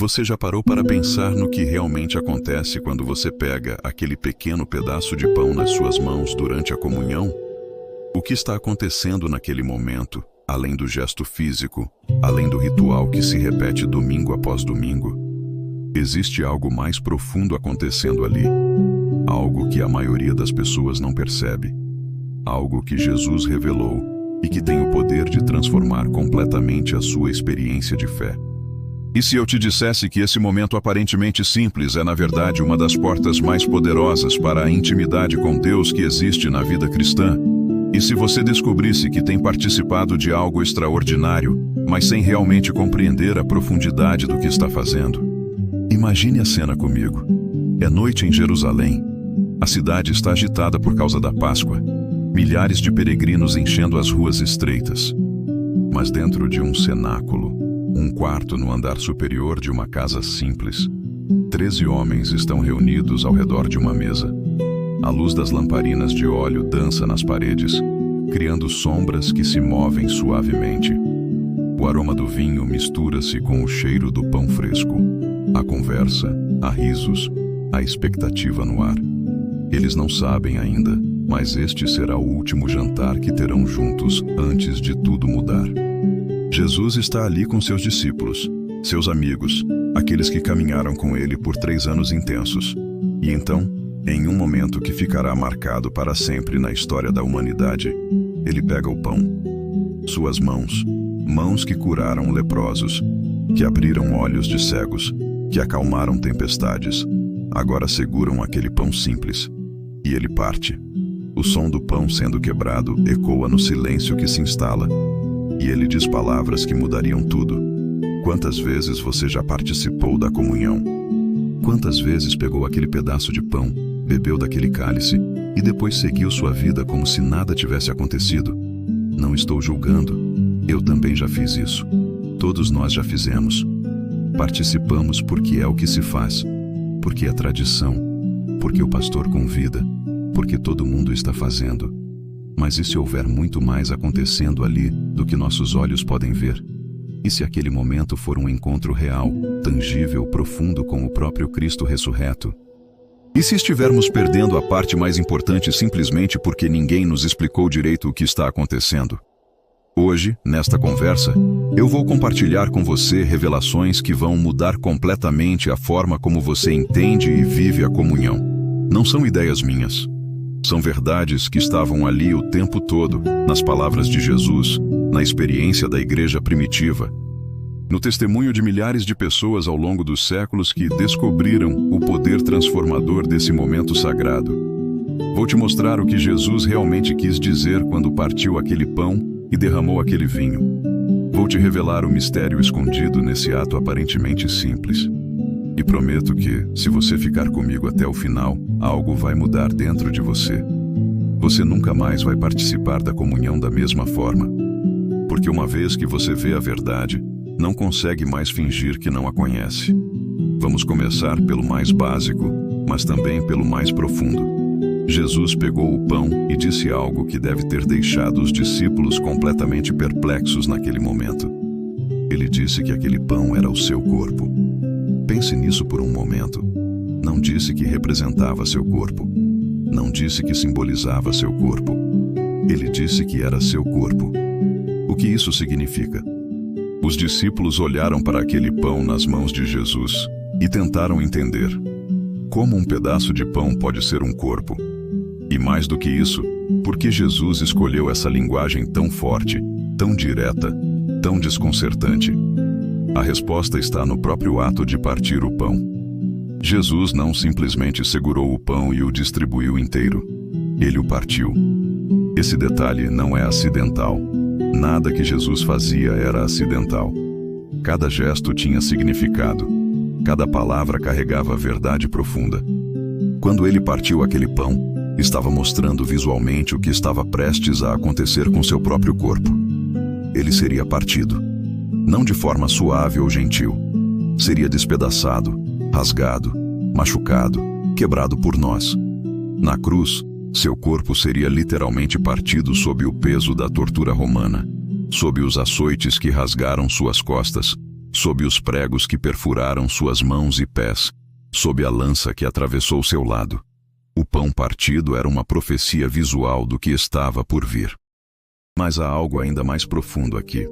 Você já parou para pensar no que realmente acontece quando você pega aquele pequeno pedaço de pão nas suas mãos durante a comunhão? O que está acontecendo naquele momento, além do gesto físico, além do ritual que se repete domingo após domingo? Existe algo mais profundo acontecendo ali, algo que a maioria das pessoas não percebe, algo que Jesus revelou e que tem o poder de transformar completamente a sua experiência de fé. E se eu te dissesse que esse momento aparentemente simples é na verdade uma das portas mais poderosas para a intimidade com Deus que existe na vida cristã? E se você descobrisse que tem participado de algo extraordinário, mas sem realmente compreender a profundidade do que está fazendo? Imagine a cena comigo. É noite em Jerusalém. A cidade está agitada por causa da Páscoa. Milhares de peregrinos enchendo as ruas estreitas. Mas dentro de um cenáculo, um quarto no andar superior de uma casa simples, 13 homens estão reunidos ao redor de uma mesa. A luz das lamparinas de óleo dança nas paredes, criando sombras que se movem suavemente. O aroma do vinho mistura-se com o cheiro do pão fresco. Há conversa, há risos, há expectativa no ar. Eles não sabem ainda, mas este será o último jantar que terão juntos antes de tudo mudar. Jesus está ali com seus discípulos, seus amigos, aqueles que caminharam com ele por 3 anos intensos. E então, em um momento que ficará marcado para sempre na história da humanidade, ele pega o pão. Suas mãos, mãos que curaram leprosos, que abriram olhos de cegos, que acalmaram tempestades, agora seguram aquele pão simples. E ele parte. O som do pão sendo quebrado ecoa no silêncio que se instala. E ele diz palavras que mudariam tudo. Quantas vezes você já participou da comunhão? Quantas vezes pegou aquele pedaço de pão, bebeu daquele cálice e depois seguiu sua vida como se nada tivesse acontecido? Não estou julgando. Eu também já fiz isso. Todos nós já fizemos. Participamos porque é o que se faz, porque é tradição, porque o pastor convida, porque todo mundo está fazendo. Mas e se houver muito mais acontecendo ali do que nossos olhos podem ver? E se aquele momento for um encontro real, tangível, profundo com o próprio Cristo ressurreto? E se estivermos perdendo a parte mais importante simplesmente porque ninguém nos explicou direito o que está acontecendo? Hoje, nesta conversa, eu vou compartilhar com você revelações que vão mudar completamente a forma como você entende e vive a comunhão. Não são ideias minhas. São verdades que estavam ali o tempo todo, nas palavras de Jesus, na experiência da igreja primitiva, no testemunho de milhares de pessoas ao longo dos séculos que descobriram o poder transformador desse momento sagrado. Vou te mostrar o que Jesus realmente quis dizer quando partiu aquele pão e derramou aquele vinho. Vou te revelar o mistério escondido nesse ato aparentemente simples. E prometo que, se você ficar comigo até o final, algo vai mudar dentro de você. Você nunca mais vai participar da comunhão da mesma forma. Porque uma vez que você vê a verdade, não consegue mais fingir que não a conhece. Vamos começar pelo mais básico, mas também pelo mais profundo. Jesus pegou o pão e disse algo que deve ter deixado os discípulos completamente perplexos naquele momento. Ele disse que aquele pão era o seu corpo. Pense nisso por um momento. Não disse que representava seu corpo. Não disse que simbolizava seu corpo. Ele disse que era seu corpo. O que isso significa? Os discípulos olharam para aquele pão nas mãos de Jesus e tentaram entender como um pedaço de pão pode ser um corpo. E mais do que isso, por que Jesus escolheu essa linguagem tão forte, tão direta, tão desconcertante? A resposta está no próprio ato de partir o pão. Jesus não simplesmente segurou o pão e o distribuiu inteiro. Ele o partiu. Esse detalhe não é acidental. Nada que Jesus fazia era acidental. Cada gesto tinha significado. Cada palavra carregava verdade profunda. Quando ele partiu aquele pão, estava mostrando visualmente o que estava prestes a acontecer com seu próprio corpo. Ele seria partido. Não de forma suave ou gentil. Seria despedaçado, rasgado, machucado, quebrado por nós. Na cruz, seu corpo seria literalmente partido sob o peso da tortura romana, sob os açoites que rasgaram suas costas, sob os pregos que perfuraram suas mãos e pés, sob a lança que atravessou seu lado. O pão partido era uma profecia visual do que estava por vir. Mas há algo ainda mais profundo aqui.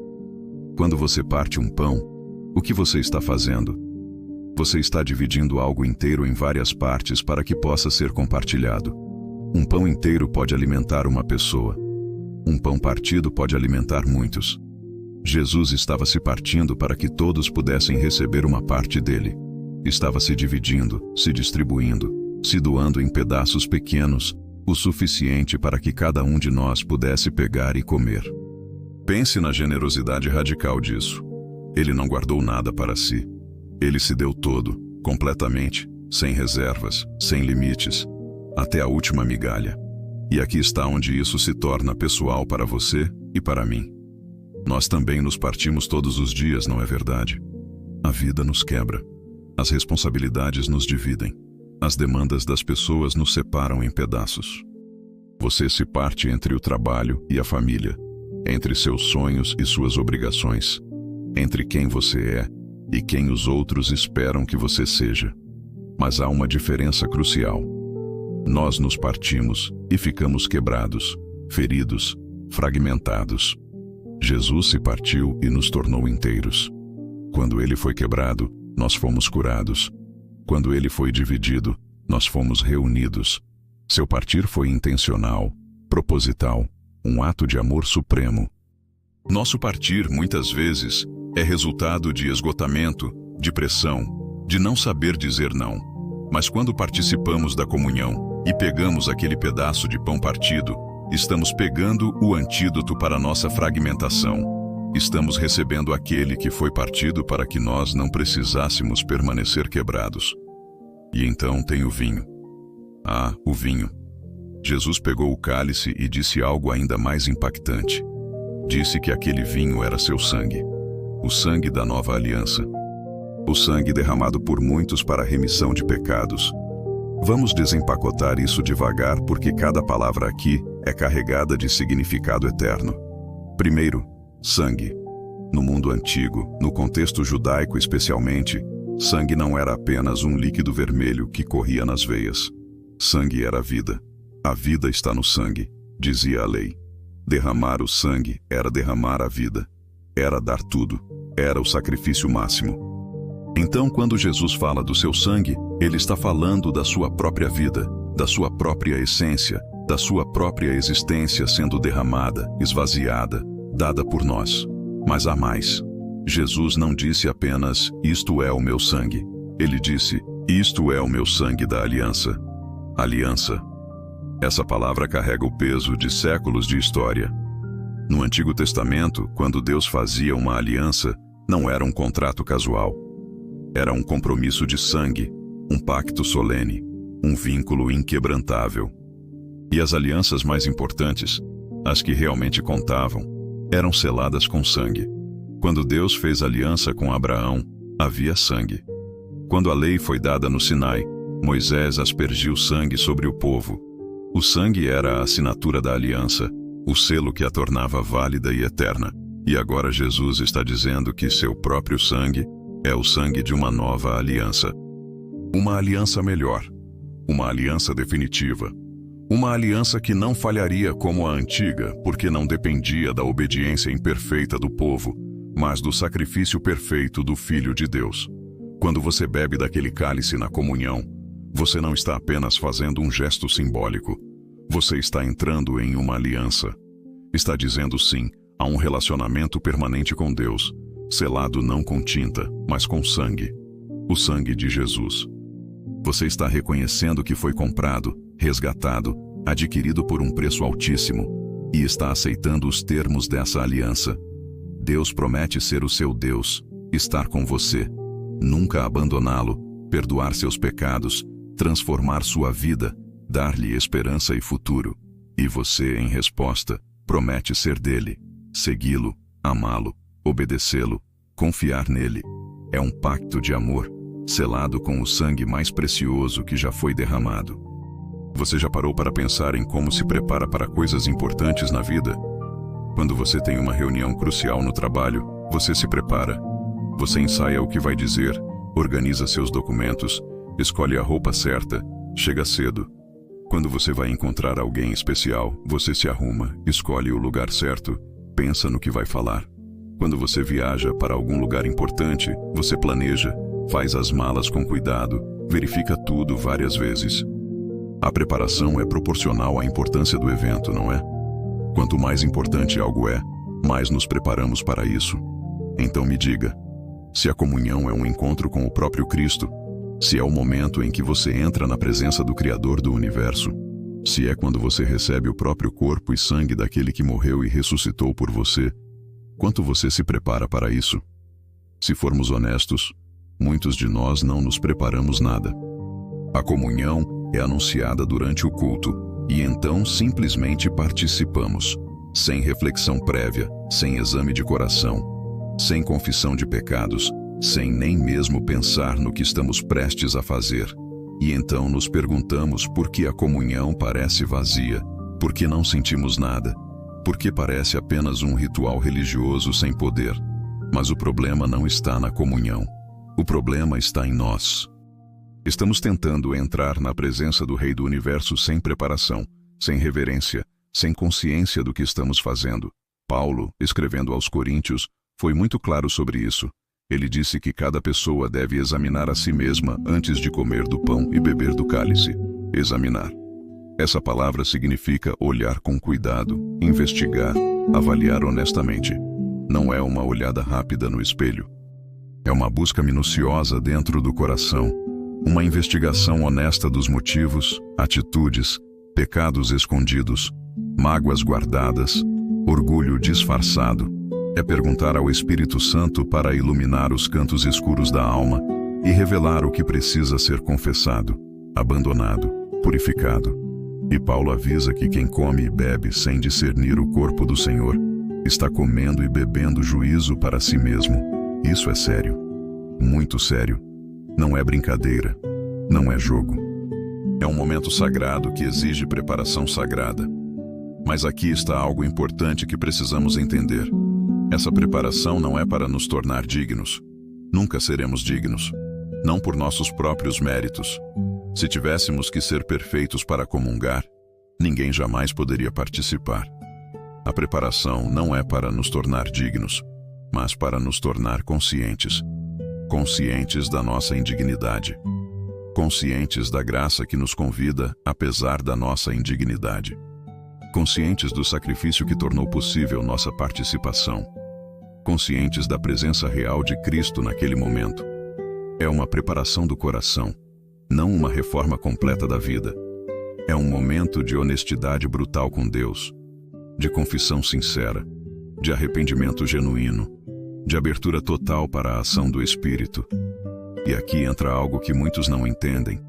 Quando você parte um pão, o que você está fazendo? Você está dividindo algo inteiro em várias partes para que possa ser compartilhado. Um pão inteiro pode alimentar uma pessoa. Um pão partido pode alimentar muitos. Jesus estava se partindo para que todos pudessem receber uma parte dele. Estava se dividindo, se distribuindo, se doando em pedaços pequenos, o suficiente para que cada um de nós pudesse pegar e comer. Pense na generosidade radical disso. Ele não guardou nada para si. Ele se deu todo, completamente, sem reservas, sem limites, até a última migalha. E aqui está onde isso se torna pessoal para você e para mim. Nós também nos partimos todos os dias, não é verdade? A vida nos quebra. As responsabilidades nos dividem. As demandas das pessoas nos separam em pedaços. Você se parte entre o trabalho e a família, entre seus sonhos e suas obrigações, entre quem você é e quem os outros esperam que você seja. Mas há uma diferença crucial. Nós nos partimos e ficamos quebrados, feridos, fragmentados. Jesus se partiu e nos tornou inteiros. Quando ele foi quebrado, nós fomos curados. Quando ele foi dividido, nós fomos reunidos. Seu partir foi intencional, proposital, um ato de amor supremo. Nosso partir, muitas vezes, é resultado de esgotamento, de pressão, de não saber dizer não. Mas quando participamos da comunhão e pegamos aquele pedaço de pão partido, estamos pegando o antídoto para nossa fragmentação. Estamos recebendo aquele que foi partido para que nós não precisássemos permanecer quebrados. E então tem o vinho. Ah, o vinho. Jesus pegou o cálice e disse algo ainda mais impactante. Disse que aquele vinho era seu sangue. O sangue da nova aliança. O sangue derramado por muitos para a remissão de pecados. Vamos desempacotar isso devagar porque cada palavra aqui é carregada de significado eterno. Primeiro, sangue. No mundo antigo, no contexto judaico especialmente, sangue não era apenas um líquido vermelho que corria nas veias. Sangue era vida. A vida está no sangue, dizia a lei. Derramar o sangue era derramar a vida. Era dar tudo. Era o sacrifício máximo. Então, quando Jesus fala do seu sangue, ele está falando da sua própria vida, da sua própria essência, da sua própria existência sendo derramada, esvaziada, dada por nós. Mas há mais. Jesus não disse apenas, isto é o meu sangue. Ele disse, isto é o meu sangue da aliança. Aliança. Essa palavra carrega o peso de séculos de história. No Antigo Testamento, quando Deus fazia uma aliança, não era um contrato casual. Era um compromisso de sangue, um pacto solene, um vínculo inquebrantável. E as alianças mais importantes, as que realmente contavam, eram seladas com sangue. Quando Deus fez aliança com Abraão, havia sangue. Quando a lei foi dada no Sinai, Moisés aspergiu sangue sobre o povo. O sangue era a assinatura da aliança, o selo que a tornava válida e eterna. E agora Jesus está dizendo que seu próprio sangue é o sangue de uma nova aliança. Uma aliança melhor, uma aliança definitiva. Uma aliança que não falharia como a antiga, porque não dependia da obediência imperfeita do povo, mas do sacrifício perfeito do Filho de Deus. Quando você bebe daquele cálice na comunhão, você não está apenas fazendo um gesto simbólico. Você está entrando em uma aliança. Está dizendo sim a um relacionamento permanente com Deus, selado não com tinta, mas com sangue. O sangue de Jesus. Você está reconhecendo que foi comprado, resgatado, adquirido por um preço altíssimo, e está aceitando os termos dessa aliança. Deus promete ser o seu Deus, estar com você, nunca abandoná-lo, perdoar seus pecados, transformar sua vida, dar-lhe esperança e futuro. E você, em resposta, promete ser dele, segui-lo, amá-lo, obedecê-lo, confiar nele. É um pacto de amor, selado com o sangue mais precioso que já foi derramado. Você já parou para pensar em como se prepara para coisas importantes na vida? Quando você tem uma reunião crucial no trabalho, você se prepara. Você ensaia o que vai dizer, organiza seus documentos, escolhe a roupa certa, chega cedo. Quando você vai encontrar alguém especial, você se arruma, escolhe o lugar certo, pensa no que vai falar. Quando você viaja para algum lugar importante, você planeja, faz as malas com cuidado, verifica tudo várias vezes. A preparação é proporcional à importância do evento, não é? Quanto mais importante algo é, mais nos preparamos para isso. Então me diga, se a comunhão é um encontro com o próprio Cristo, se é o momento em que você entra na presença do Criador do Universo, se é quando você recebe o próprio corpo e sangue daquele que morreu e ressuscitou por você, quanto você se prepara para isso? Se formos honestos, muitos de nós não nos preparamos nada. A comunhão é anunciada durante o culto e então simplesmente participamos, sem reflexão prévia, sem exame de coração, sem confissão de pecados, sem nem mesmo pensar no que estamos prestes a fazer. E então nos perguntamos por que a comunhão parece vazia, por que não sentimos nada, por que parece apenas um ritual religioso sem poder. Mas o problema não está na comunhão. O problema está em nós. Estamos tentando entrar na presença do Rei do Universo sem preparação, sem reverência, sem consciência do que estamos fazendo. Paulo, escrevendo aos Coríntios, foi muito claro sobre isso. Ele disse que cada pessoa deve examinar a si mesma antes de comer do pão e beber do cálice. Examinar. Essa palavra significa olhar com cuidado, investigar, avaliar honestamente. Não é uma olhada rápida no espelho. É uma busca minuciosa dentro do coração, uma investigação honesta dos motivos, atitudes, pecados escondidos, mágoas guardadas, orgulho disfarçado. É perguntar ao Espírito Santo para iluminar os cantos escuros da alma e revelar o que precisa ser confessado, abandonado, purificado. E Paulo avisa que quem come e bebe sem discernir o corpo do Senhor está comendo e bebendo juízo para si mesmo. Isso é sério, muito sério. Não é brincadeira, não é jogo. É um momento sagrado que exige preparação sagrada. Mas aqui está algo importante que precisamos entender. Essa preparação não é para nos tornar dignos. Nunca seremos dignos. Não por nossos próprios méritos. Se tivéssemos que ser perfeitos para comungar, ninguém jamais poderia participar. A preparação não é para nos tornar dignos, mas para nos tornar conscientes. Conscientes da nossa indignidade. Conscientes da graça que nos convida, apesar da nossa indignidade. Conscientes do sacrifício que tornou possível nossa participação. Conscientes da presença real de Cristo naquele momento. É uma preparação do coração, não uma reforma completa da vida. É um momento de honestidade brutal com Deus, de confissão sincera, de arrependimento genuíno, de abertura total para a ação do Espírito. E aqui entra algo que muitos não entendem.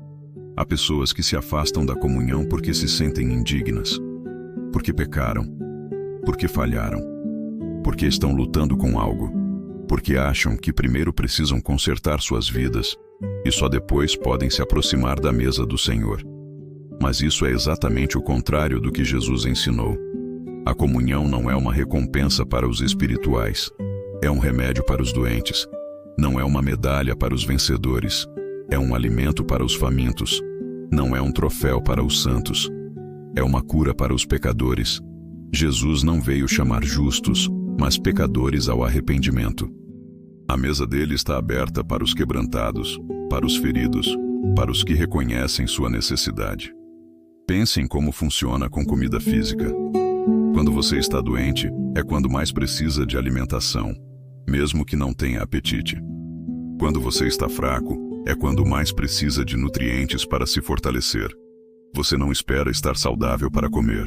Há pessoas que se afastam da comunhão porque se sentem indignas, porque pecaram, porque falharam, porque estão lutando com algo, porque acham que primeiro precisam consertar suas vidas e só depois podem se aproximar da mesa do Senhor. Mas isso é exatamente o contrário do que Jesus ensinou. A comunhão não é uma recompensa para os espirituais, é um remédio para os doentes. Não é uma medalha para os vencedores, é um alimento para os famintos. Não é um troféu para os santos, é uma cura para os pecadores. Jesus não veio chamar justos, mas pecadores ao arrependimento. A mesa dele está aberta para os quebrantados, para os feridos, para os que reconhecem sua necessidade. Pense em como funciona com comida física. Quando você está doente, é quando mais precisa de alimentação, mesmo que não tenha apetite. Quando você está fraco, é quando mais precisa de nutrientes para se fortalecer. Você não espera estar saudável para comer.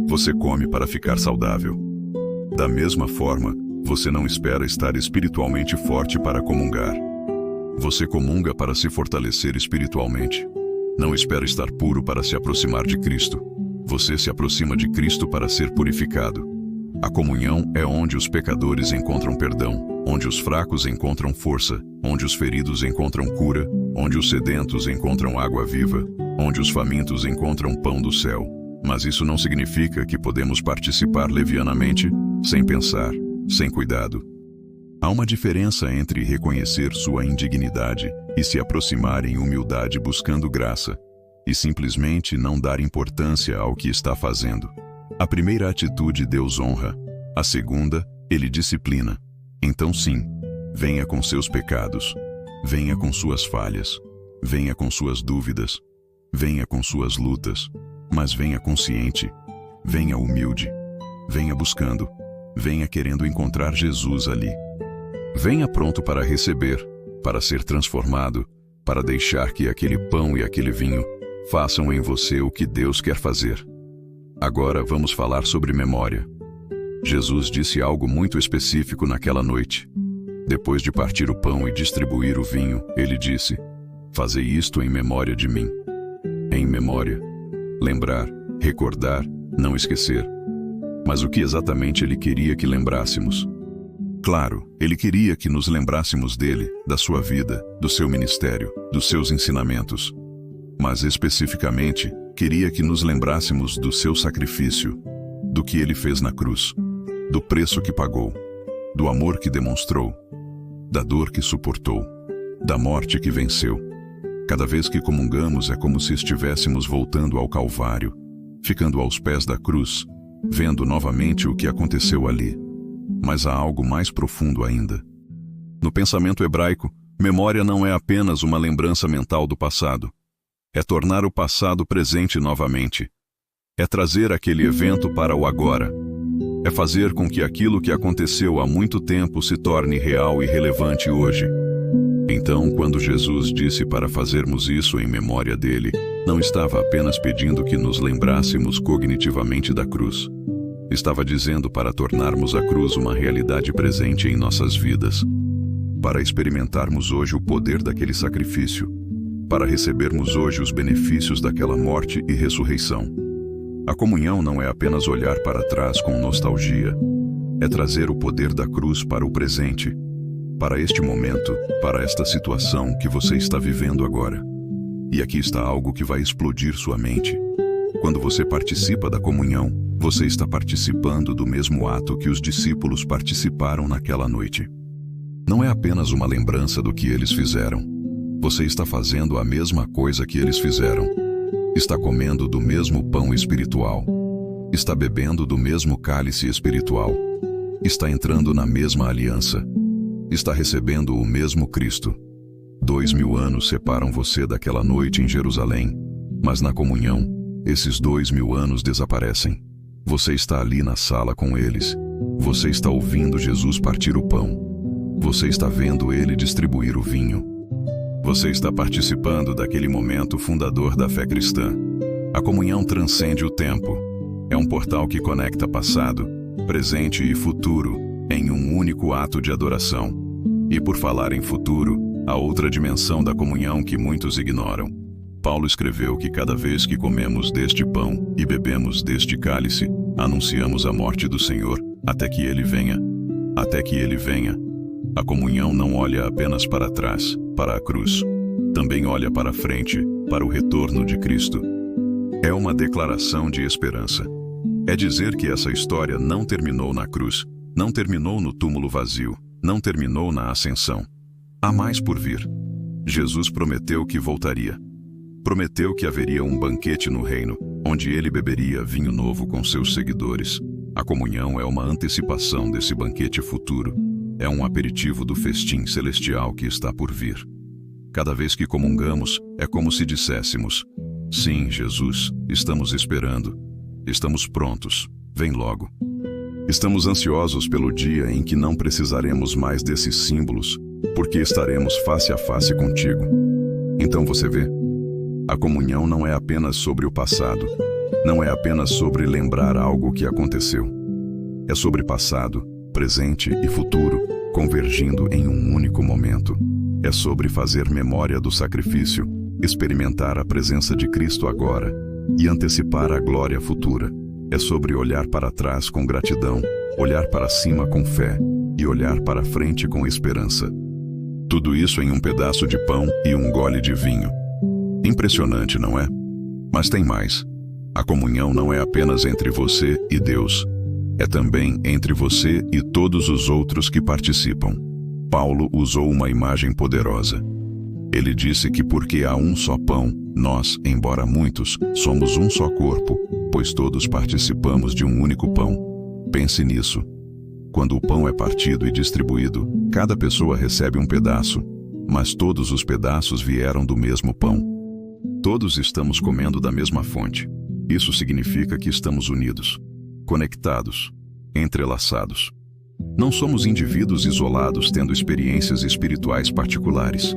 Você come para ficar saudável. Da mesma forma, você não espera estar espiritualmente forte para comungar. Você comunga para se fortalecer espiritualmente. Não espera estar puro para se aproximar de Cristo. Você se aproxima de Cristo para ser purificado. A comunhão é onde os pecadores encontram perdão, onde os fracos encontram força, onde os feridos encontram cura, onde os sedentos encontram água viva, onde os famintos encontram pão do céu. Mas isso não significa que podemos participar levianamente, sem pensar, sem cuidado. Há uma diferença entre reconhecer sua indignidade e se aproximar em humildade buscando graça, e simplesmente não dar importância ao que está fazendo. A primeira atitude Deus honra, a segunda, Ele disciplina. Então sim, venha com seus pecados, venha com suas falhas, venha com suas dúvidas, venha com suas lutas, mas venha consciente, venha humilde, venha buscando, venha querendo encontrar Jesus ali. Venha pronto para receber, para ser transformado, para deixar que aquele pão e aquele vinho façam em você o que Deus quer fazer. Agora vamos falar sobre memória. Jesus disse algo muito específico naquela noite. Depois de partir o pão e distribuir o vinho, ele disse: "Fazei isto em memória de mim." Em memória. Lembrar, recordar, não esquecer. Mas o que exatamente ele queria que lembrássemos? Claro, ele queria que nos lembrássemos dele, da sua vida, do seu ministério, dos seus ensinamentos. Mas especificamente, queria que nos lembrássemos do seu sacrifício, do que ele fez na cruz, do preço que pagou, do amor que demonstrou, da dor que suportou, da morte que venceu. Cada vez que comungamos é como se estivéssemos voltando ao Calvário, ficando aos pés da cruz, vendo novamente o que aconteceu ali. Mas há algo mais profundo ainda. No pensamento hebraico, memória não é apenas uma lembrança mental do passado. É tornar o passado presente novamente. É trazer aquele evento para o agora. É fazer com que aquilo que aconteceu há muito tempo se torne real e relevante hoje. Então, quando Jesus disse para fazermos isso em memória dele, não estava apenas pedindo que nos lembrássemos cognitivamente da cruz. Estava dizendo para tornarmos a cruz uma realidade presente em nossas vidas, para experimentarmos hoje o poder daquele sacrifício, para recebermos hoje os benefícios daquela morte e ressurreição. A comunhão não é apenas olhar para trás com nostalgia, é trazer o poder da cruz para o presente, para este momento, para esta situação que você está vivendo agora. E aqui está algo que vai explodir sua mente. Quando você participa da comunhão, você está participando do mesmo ato que os discípulos participaram naquela noite. Não é apenas uma lembrança do que eles fizeram. Você está fazendo a mesma coisa que eles fizeram. Está comendo do mesmo pão espiritual. Está bebendo do mesmo cálice espiritual. Está entrando na mesma aliança. Está recebendo o mesmo Cristo. 2000 anos separam você daquela noite em Jerusalém, mas na comunhão, esses 2000 anos desaparecem. Você está ali na sala com eles. Você está ouvindo Jesus partir o pão. Você está vendo ele distribuir o vinho. Você está participando daquele momento fundador da fé cristã. A comunhão transcende o tempo. É um portal que conecta passado, presente e futuro em um único ato de adoração. E por falar em futuro, há outra dimensão da comunhão que muitos ignoram. Paulo escreveu que cada vez que comemos deste pão e bebemos deste cálice, anunciamos a morte do Senhor até que Ele venha. Até que Ele venha. A comunhão não olha apenas para trás, para a cruz. Também olha para frente, para o retorno de Cristo. É uma declaração de esperança. É dizer que essa história não terminou na cruz, não terminou no túmulo vazio, não terminou na ascensão. Há mais por vir. Jesus prometeu que voltaria. Prometeu que haveria um banquete no reino, onde ele beberia vinho novo com seus seguidores. A comunhão é uma antecipação desse banquete futuro. É um aperitivo do festim celestial que está por vir. Cada vez que comungamos, é como se disséssemos: sim, Jesus, estamos esperando. Estamos prontos. Vem logo. Estamos ansiosos pelo dia em que não precisaremos mais desses símbolos, porque estaremos face a face contigo. Então você vê? A comunhão não é apenas sobre o passado, não é apenas sobre lembrar algo que aconteceu. É sobre passado, presente e futuro, convergindo em um único momento. É sobre fazer memória do sacrifício, experimentar a presença de Cristo agora e antecipar a glória futura. É sobre olhar para trás com gratidão, olhar para cima com fé e olhar para frente com esperança. Tudo isso em um pedaço de pão e um gole de vinho. Impressionante, não é? Mas tem mais. A comunhão não é apenas entre você e Deus. É também entre você e todos os outros que participam. Paulo usou uma imagem poderosa. Ele disse que porque há um só pão, nós, embora muitos, somos um só corpo, pois todos participamos de um único pão. Pense nisso. Quando o pão é partido e distribuído, cada pessoa recebe um pedaço, mas todos os pedaços vieram do mesmo pão. Todos estamos comendo da mesma fonte. Isso significa que estamos unidos, conectados, entrelaçados. Não somos indivíduos isolados tendo experiências espirituais particulares.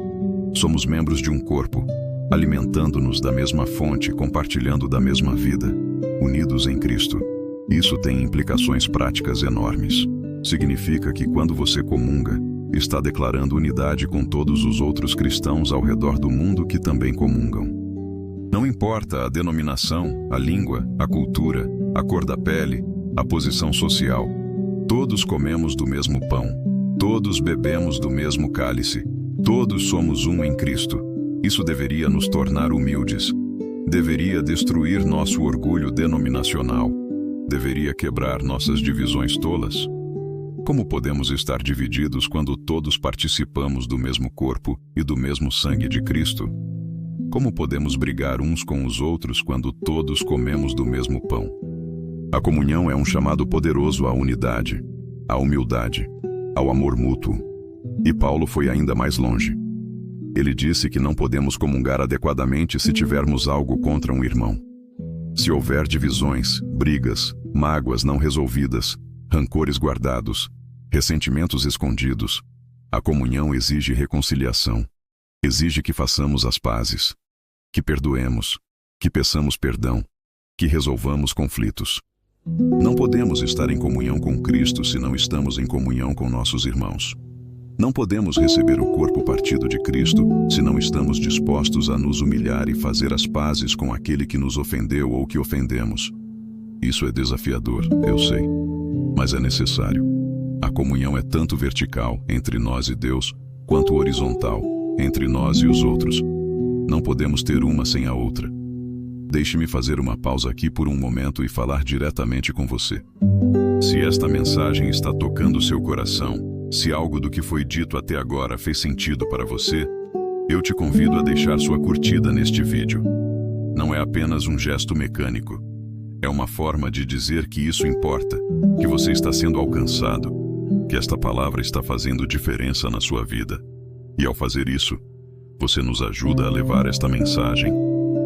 Somos membros de um corpo, alimentando-nos da mesma fonte, compartilhando da mesma vida, unidos em Cristo. Isso tem implicações práticas enormes. Significa que quando você comunga, está declarando unidade com todos os outros cristãos ao redor do mundo que também comungam. Não importa a denominação, a língua, a cultura, a cor da pele, a posição social. Todos comemos do mesmo pão. Todos bebemos do mesmo cálice. Todos somos um em Cristo. Isso deveria nos tornar humildes. Deveria destruir nosso orgulho denominacional. Deveria quebrar nossas divisões tolas. Como podemos estar divididos quando todos participamos do mesmo corpo e do mesmo sangue de Cristo? Como podemos brigar uns com os outros quando todos comemos do mesmo pão? A comunhão é um chamado poderoso à unidade, à humildade, ao amor mútuo. E Paulo foi ainda mais longe. Ele disse que não podemos comungar adequadamente se tivermos algo contra um irmão. Se houver divisões, brigas, mágoas não resolvidas, rancores guardados, ressentimentos escondidos, a comunhão exige reconciliação. Exige que façamos as pazes, que perdoemos, que peçamos perdão, que resolvamos conflitos. Não podemos estar em comunhão com Cristo se não estamos em comunhão com nossos irmãos. Não podemos receber o corpo partido de Cristo se não estamos dispostos a nos humilhar e fazer as pazes com aquele que nos ofendeu ou que ofendemos. Isso é desafiador, eu sei, mas é necessário. A comunhão é tanto vertical, entre nós e Deus, quanto horizontal, entre nós e os outros. Não podemos ter uma sem a outra. Deixe-me fazer uma pausa aqui por um momento e falar diretamente com você. Se esta mensagem está tocando seu coração, se algo do que foi dito até agora fez sentido para você, eu te convido a deixar sua curtida neste vídeo. Não é apenas um gesto mecânico. É uma forma de dizer que isso importa, que você está sendo alcançado, que esta palavra está fazendo diferença na sua vida. E ao fazer isso, você nos ajuda a levar esta mensagem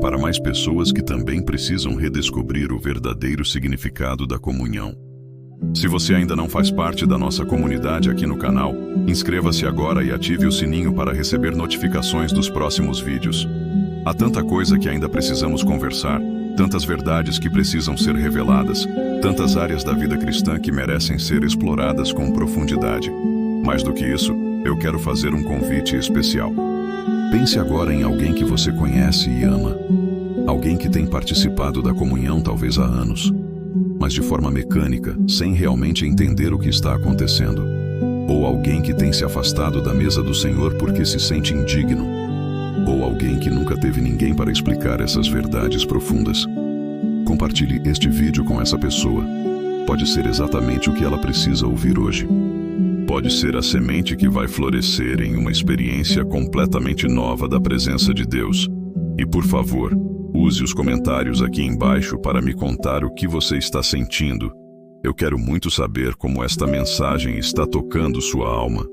para mais pessoas que também precisam redescobrir o verdadeiro significado da comunhão. Se você ainda não faz parte da nossa comunidade aqui no canal, inscreva-se agora e ative o sininho para receber notificações dos próximos vídeos. Há tanta coisa que ainda precisamos conversar, tantas verdades que precisam ser reveladas, tantas áreas da vida cristã que merecem ser exploradas com profundidade. Mais do que isso, eu quero fazer um convite especial. Pense agora em alguém que você conhece e ama. Alguém que tem participado da comunhão talvez há anos, mas de forma mecânica, sem realmente entender o que está acontecendo. Ou alguém que tem se afastado da mesa do Senhor porque se sente indigno. Ou alguém que nunca teve ninguém para explicar essas verdades profundas. Compartilhe este vídeo com essa pessoa. Pode ser exatamente o que ela precisa ouvir hoje. Pode ser a semente que vai florescer em uma experiência completamente nova da presença de Deus. E por favor, use os comentários aqui embaixo para me contar o que você está sentindo. Eu quero muito saber como esta mensagem está tocando sua alma.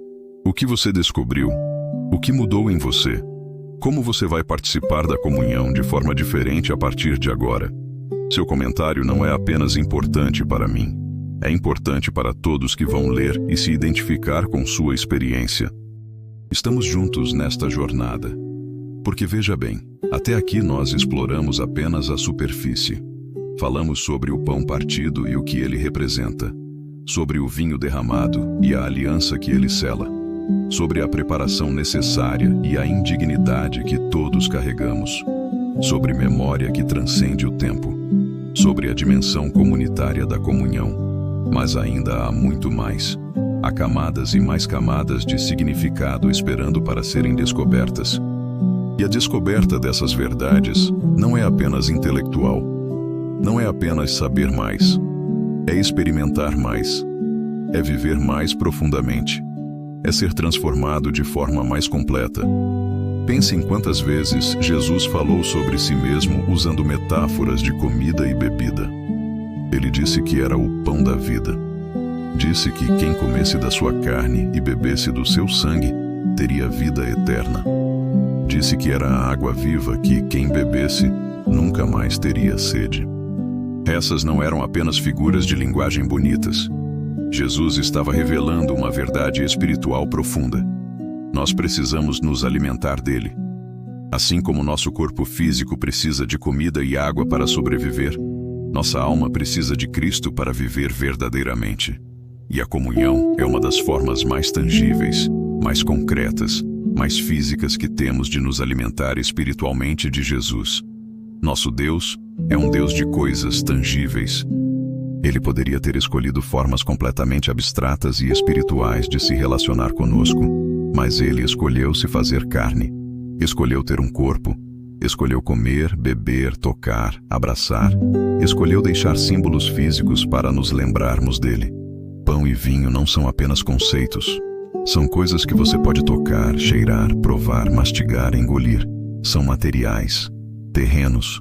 O que você descobriu? O que mudou em você? Como você vai participar da comunhão de forma diferente a partir de agora? Seu comentário não é apenas importante para mim. É importante para todos que vão ler e se identificar com sua experiência. Estamos juntos nesta jornada. Porque veja bem, até aqui nós exploramos apenas a superfície. Falamos sobre o pão partido e o que ele representa, sobre o vinho derramado e a aliança que ele sela, sobre a preparação necessária e a indignidade que todos carregamos, sobre memória que transcende o tempo, sobre a dimensão comunitária da comunhão. Mas ainda há muito mais. Há camadas e mais camadas de significado esperando para serem descobertas. E a descoberta dessas verdades não é apenas intelectual. Não é apenas saber mais. É experimentar mais. É viver mais profundamente. é ser transformado de forma mais completa. Pense em quantas vezes Jesus falou sobre si mesmo usando metáforas de comida e bebida. Ele disse que era o pão da vida. Disse que quem comesse da sua carne e bebesse do seu sangue teria vida eterna. Disse que era a água viva que quem bebesse nunca mais teria sede. Essas não eram apenas figuras de linguagem bonitas. Jesus estava revelando uma verdade espiritual profunda. Nós precisamos nos alimentar dele. Assim como nosso corpo físico precisa de comida e água para sobreviver, nossa alma precisa de Cristo para viver verdadeiramente. E a comunhão é uma das formas mais tangíveis, mais concretas, mais físicas que temos de nos alimentar espiritualmente de Jesus. Nosso Deus é um Deus de coisas tangíveis. Ele poderia ter escolhido formas completamente abstratas e espirituais de se relacionar conosco, mas ele escolheu se fazer carne. Escolheu ter um corpo. Escolheu comer, beber, tocar, abraçar. Escolheu deixar símbolos físicos para nos lembrarmos dele. Pão e vinho não são apenas conceitos. São coisas que você pode tocar, cheirar, provar, mastigar, engolir. São materiais, terrenos,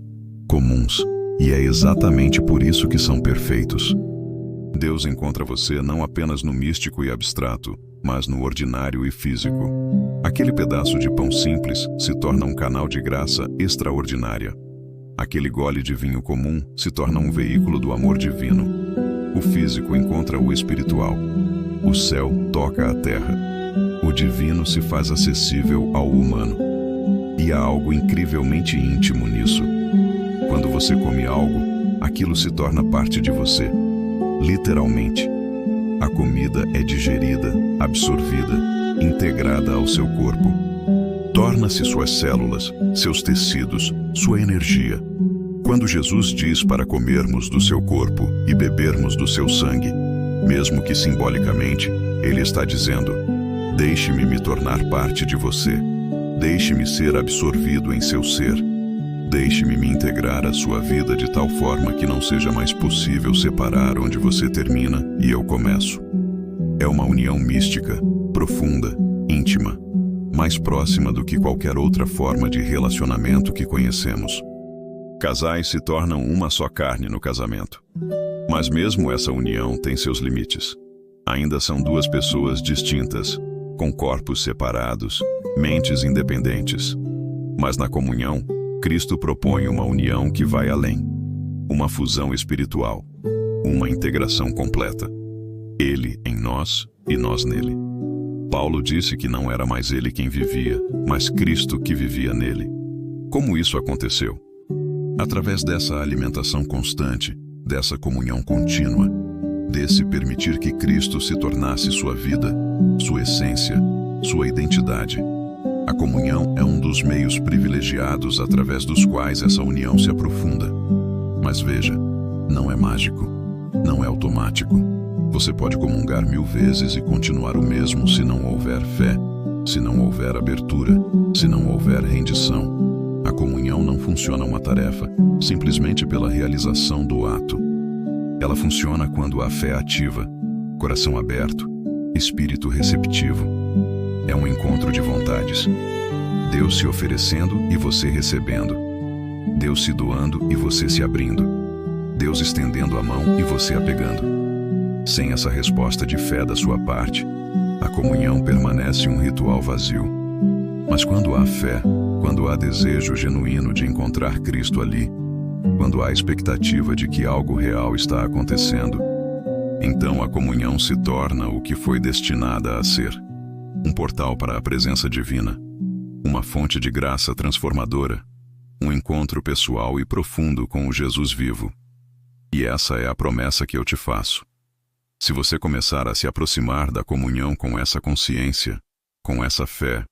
comuns. E é exatamente por isso que são perfeitos. Deus encontra você não apenas no místico e abstrato, mas no ordinário e físico. Aquele pedaço de pão simples se torna um canal de graça extraordinária. Aquele gole de vinho comum se torna um veículo do amor divino. O físico encontra o espiritual. O céu toca a terra. O divino se faz acessível ao humano. E há algo incrivelmente íntimo nisso. Quando você come algo, aquilo se torna parte de você. Literalmente. A comida é digerida, absorvida, integrada ao seu corpo. Torna-se suas células, seus tecidos, sua energia. Quando Jesus diz para comermos do seu corpo e bebermos do seu sangue, mesmo que simbolicamente, ele está dizendo: deixe-me me tornar parte de você. Deixe-me ser absorvido em seu ser. Deixe-me me integrar à sua vida de tal forma que não seja mais possível separar onde você termina e eu começo. É uma união mística, profunda, íntima, mais próxima do que qualquer outra forma de relacionamento que conhecemos. Casais se tornam uma só carne no casamento. Mas mesmo essa união tem seus limites. Ainda são duas pessoas distintas, com corpos separados, mentes independentes. Mas na comunhão, Cristo propõe uma união que vai além. Uma fusão espiritual. Uma integração completa. Ele em nós e nós nele. Paulo disse que não era mais ele quem vivia, mas Cristo que vivia nele. Como isso aconteceu? Através dessa alimentação constante, dessa comunhão contínua, desse permitir que Cristo se tornasse sua vida, sua essência, sua identidade. A comunhão é um dos meios privilegiados através dos quais essa união se aprofunda. Mas veja, não é mágico, não é automático. Você pode comungar 1000 vezes e continuar o mesmo se não houver fé, se não houver abertura, se não houver rendição. A comunhão não funciona uma tarefa, simplesmente pela realização do ato. Ela funciona quando há fé ativa, coração aberto, espírito receptivo. É um encontro de vontades. Deus se oferecendo e você recebendo. Deus se doando e você se abrindo. Deus estendendo a mão e você a pegando. Sem essa resposta de fé da sua parte, a comunhão permanece um ritual vazio. Mas quando há fé, quando há desejo genuíno de encontrar Cristo ali, quando há expectativa de que algo real está acontecendo, então a comunhão se torna o que foi destinada a ser. Um portal para a presença divina, uma fonte de graça transformadora, um encontro pessoal e profundo com o Jesus vivo. E essa é a promessa que eu te faço. Se você começar a se aproximar da comunhão com essa consciência, com essa fé,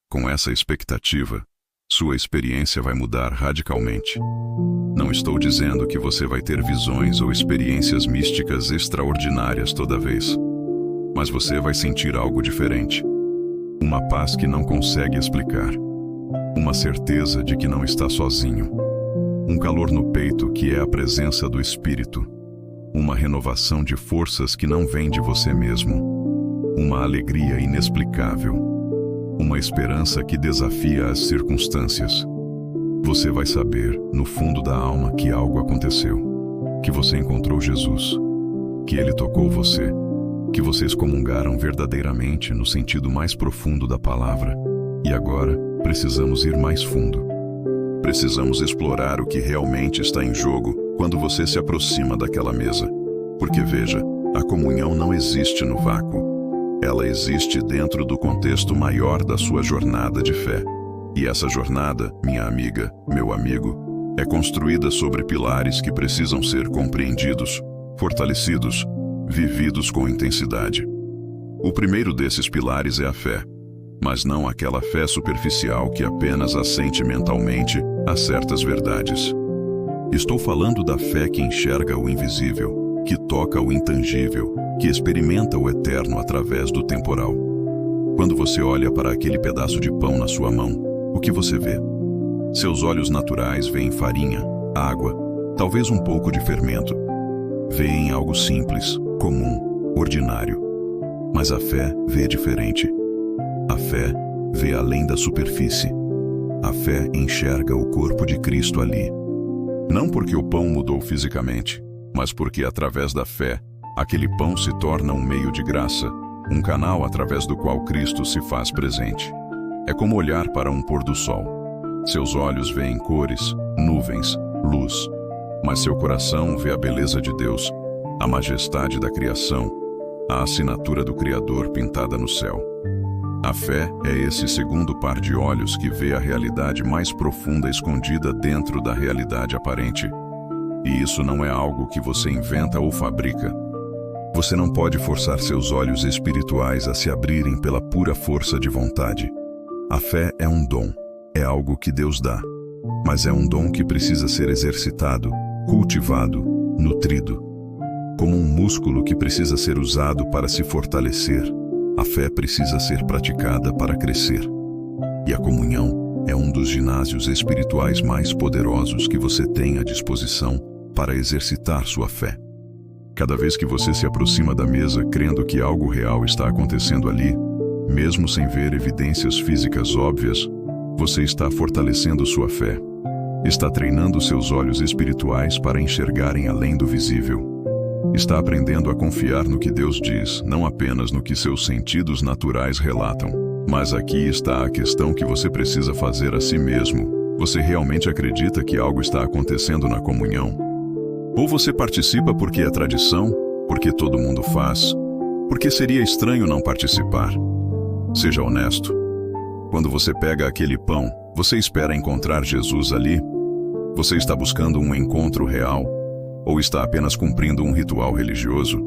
com essa expectativa, sua experiência vai mudar radicalmente. Não estou dizendo que você vai ter visões ou experiências místicas extraordinárias toda vez, mas você vai sentir algo diferente. Uma paz que não consegue explicar. Uma certeza de que não está sozinho. Um calor no peito que é a presença do Espírito. Uma renovação de forças que não vem de você mesmo. uma alegria inexplicável, uma esperança que desafia as circunstâncias. Você vai saber, no fundo da alma, que algo aconteceu, que você encontrou Jesus, que Ele tocou você, que vocês comungaram verdadeiramente no sentido mais profundo da palavra. E agora, precisamos ir mais fundo. Precisamos explorar o que realmente está em jogo quando você se aproxima daquela mesa. Porque veja, a comunhão não existe no vácuo. Ela existe dentro do contexto maior da sua jornada de fé. E essa jornada, minha amiga, meu amigo, é construída sobre pilares que precisam ser compreendidos, fortalecidos, vividos com intensidade. O primeiro desses pilares é a fé, mas não aquela fé superficial que apenas assente mentalmente a certas verdades. Estou falando da fé que enxerga o invisível, que toca o intangível, que experimenta o eterno através do temporal. Quando você olha para aquele pedaço de pão na sua mão, o que você vê? Seus olhos naturais veem farinha, água, talvez um pouco de fermento. Veem algo simples, comum, ordinário. Mas a fé vê diferente. A fé vê além da superfície. A fé enxerga o corpo de Cristo ali. Não porque o pão mudou fisicamente, mas porque através da fé, aquele pão se torna um meio de graça, um canal através do qual Cristo se faz presente. É como olhar para um pôr do sol. Seus olhos veem cores, nuvens, luz, mas seu coração vê a beleza de Deus, a majestade da criação, a assinatura do Criador pintada no céu. A fé é esse segundo par de olhos que vê a realidade mais profunda escondida dentro da realidade aparente. E isso não é algo que você inventa ou fabrica. Você não pode forçar seus olhos espirituais a se abrirem pela pura força de vontade. A fé é um dom, é algo que Deus dá, mas é um dom que precisa ser exercitado, cultivado, nutrido. Como um músculo que precisa ser usado para se fortalecer, a fé precisa ser praticada para crescer. E a comunhão é um dos ginásios espirituais mais poderosos que você tem à disposição para exercitar sua fé. Cada vez que você se aproxima da mesa crendo que algo real está acontecendo ali, mesmo sem ver evidências físicas óbvias, você está fortalecendo sua fé. Está treinando seus olhos espirituais para enxergarem além do visível. Está aprendendo a confiar no que Deus diz, não apenas no que seus sentidos naturais relatam. Mas aqui está a questão que você precisa fazer a si mesmo. Você realmente acredita que algo está acontecendo na comunhão? Ou você participa porque é tradição, porque todo mundo faz, porque seria estranho não participar? Seja honesto. Quando você pega aquele pão, você espera encontrar Jesus ali? Você está buscando um encontro real? Ou está apenas cumprindo um ritual religioso?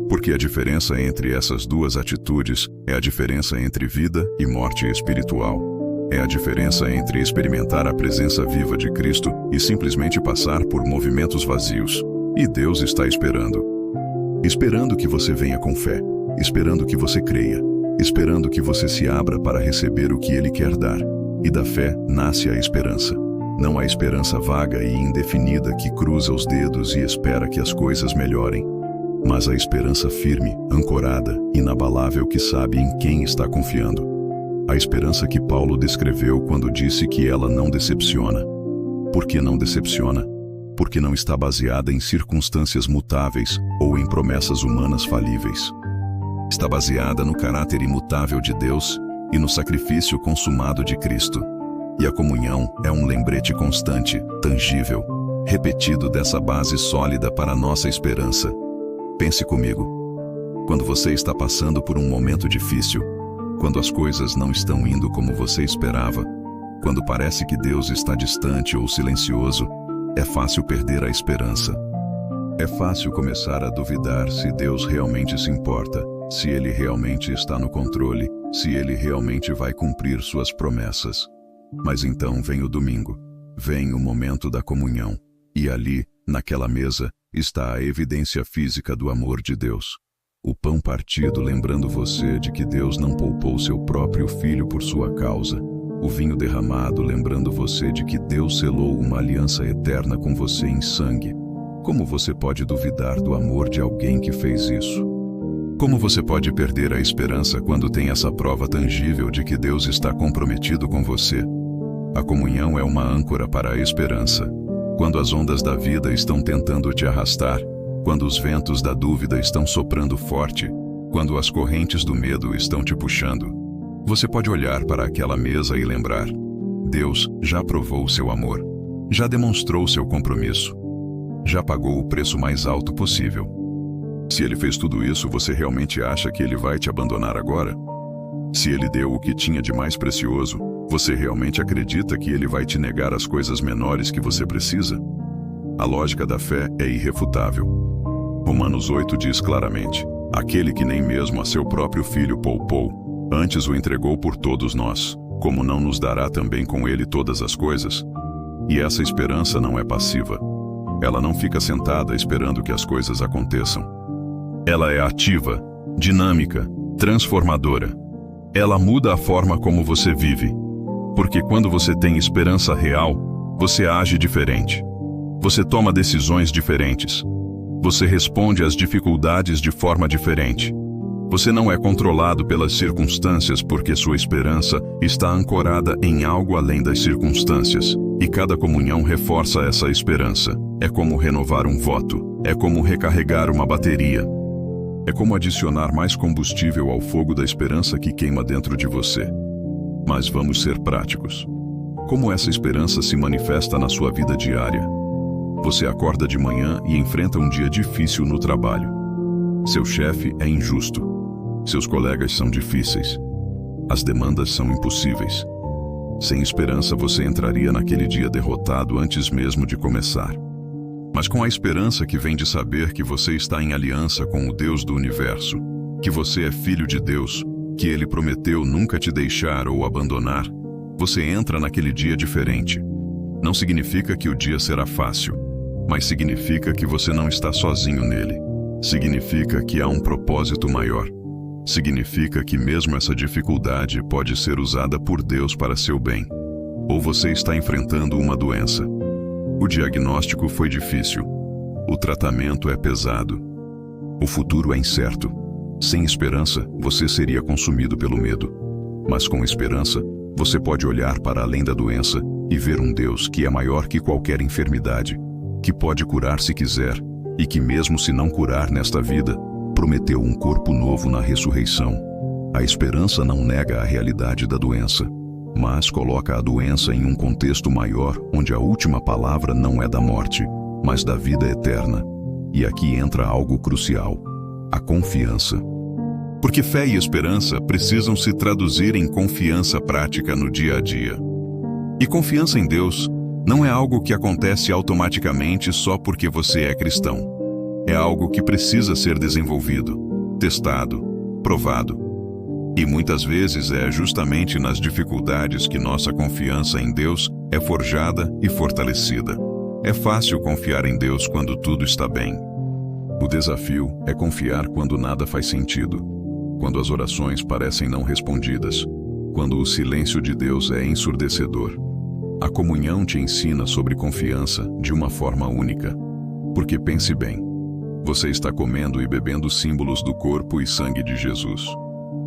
Porque a diferença entre essas duas atitudes é a diferença entre vida e morte espiritual. É a diferença entre experimentar a presença viva de Cristo e simplesmente passar por movimentos vazios. E Deus está esperando. Esperando que você venha com fé. Esperando que você creia. Esperando que você se abra para receber o que Ele quer dar. E da fé nasce a esperança. Não a esperança vaga e indefinida que cruza os dedos e espera que as coisas melhorem, mas a esperança firme, ancorada, inabalável que sabe em quem está confiando. A esperança que Paulo descreveu quando disse que ela não decepciona. Por que não decepciona? Porque não está baseada em circunstâncias mutáveis ou em promessas humanas falíveis. Está baseada no caráter imutável de Deus e no sacrifício consumado de Cristo. E a comunhão é um lembrete constante, tangível, repetido dessa base sólida para a nossa esperança. Pense comigo. Quando você está passando por um momento difícil, quando as coisas não estão indo como você esperava, quando parece que Deus está distante ou silencioso, é fácil perder a esperança. É fácil começar a duvidar se Deus realmente se importa, se Ele realmente está no controle, se Ele realmente vai cumprir suas promessas. Mas então vem o domingo, vem o momento da comunhão, e ali, naquela mesa, está a evidência física do amor de Deus. O pão partido lembrando você de que Deus não poupou seu próprio filho por sua causa. O vinho derramado lembrando você de que Deus selou uma aliança eterna com você em sangue. Como você pode duvidar do amor de alguém que fez isso? Como você pode perder a esperança quando tem essa prova tangível de que Deus está comprometido com você? A comunhão é uma âncora para a esperança. Quando as ondas da vida estão tentando te arrastar, quando os ventos da dúvida estão soprando forte, quando as correntes do medo estão te puxando, você pode olhar para aquela mesa e lembrar: Deus já provou seu amor, já demonstrou seu compromisso, já pagou o preço mais alto possível. Se Ele fez tudo isso, você realmente acha que Ele vai te abandonar agora? Se Ele deu o que tinha de mais precioso, você realmente acredita que Ele vai te negar as coisas menores que você precisa? A lógica da fé é irrefutável. Romanos 8 diz claramente: aquele que nem mesmo a seu próprio filho poupou, antes o entregou por todos nós, como não nos dará também com ele todas as coisas? E essa esperança não é passiva. Ela não fica sentada esperando que as coisas aconteçam. Ela é ativa, dinâmica, transformadora. Ela muda a forma como você vive. Porque quando você tem esperança real, você age diferente. Você toma decisões diferentes. Você responde às dificuldades de forma diferente. Você não é controlado pelas circunstâncias porque sua esperança está ancorada em algo além das circunstâncias. E cada comunhão reforça essa esperança. É como renovar um voto. É como recarregar uma bateria. É como adicionar mais combustível ao fogo da esperança que queima dentro de você. Mas vamos ser práticos. Como essa esperança se manifesta na sua vida diária? Você acorda de manhã e enfrenta um dia difícil no trabalho. Seu chefe é injusto. Seus colegas são difíceis. As demandas são impossíveis. Sem esperança, você entraria naquele dia derrotado antes mesmo de começar. Mas com a esperança que vem de saber que você está em aliança com o Deus do universo, que você é filho de Deus, que Ele prometeu nunca te deixar ou abandonar, você entra naquele dia diferente. Não significa que o dia será fácil, mas significa que você não está sozinho nele. Significa que há um propósito maior. Significa que mesmo essa dificuldade pode ser usada por Deus para seu bem. Ou você está enfrentando uma doença. O diagnóstico foi difícil. O tratamento é pesado. O futuro é incerto. Sem esperança, você seria consumido pelo medo. Mas com esperança, você pode olhar para além da doença e ver um Deus que é maior que qualquer enfermidade, que pode curar se quiser, e que mesmo se não curar nesta vida, prometeu um corpo novo na ressurreição. A esperança não nega a realidade da doença, mas coloca a doença em um contexto maior, onde a última palavra não é da morte, mas da vida eterna. E aqui entra algo crucial: a confiança. Porque fé e esperança precisam se traduzir em confiança prática no dia a dia. E confiança em Deus não é algo que acontece automaticamente só porque você é cristão. É algo que precisa ser desenvolvido, testado, provado. E muitas vezes é justamente nas dificuldades que nossa confiança em Deus é forjada e fortalecida. É fácil confiar em Deus quando tudo está bem. O desafio é confiar quando nada faz sentido, quando as orações parecem não respondidas, quando o silêncio de Deus é ensurdecedor. A comunhão te ensina sobre confiança de uma forma única. Porque pense bem, você está comendo e bebendo símbolos do corpo e sangue de Jesus.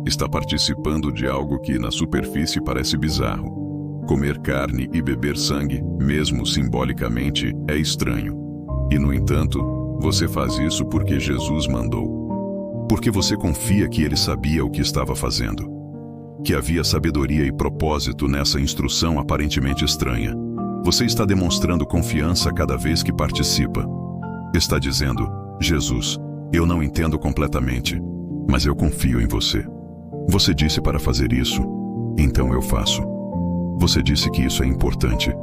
Está participando de algo que na superfície parece bizarro. Comer carne e beber sangue, mesmo simbolicamente, é estranho. E no entanto, você faz isso porque Jesus mandou. Porque você confia que Ele sabia o que estava fazendo. Que havia sabedoria e propósito nessa instrução aparentemente estranha. Você está demonstrando confiança cada vez que participa. Está dizendo: Jesus, eu não entendo completamente, mas eu confio em você. Você disse para fazer isso, então eu faço. Você disse que isso é importante,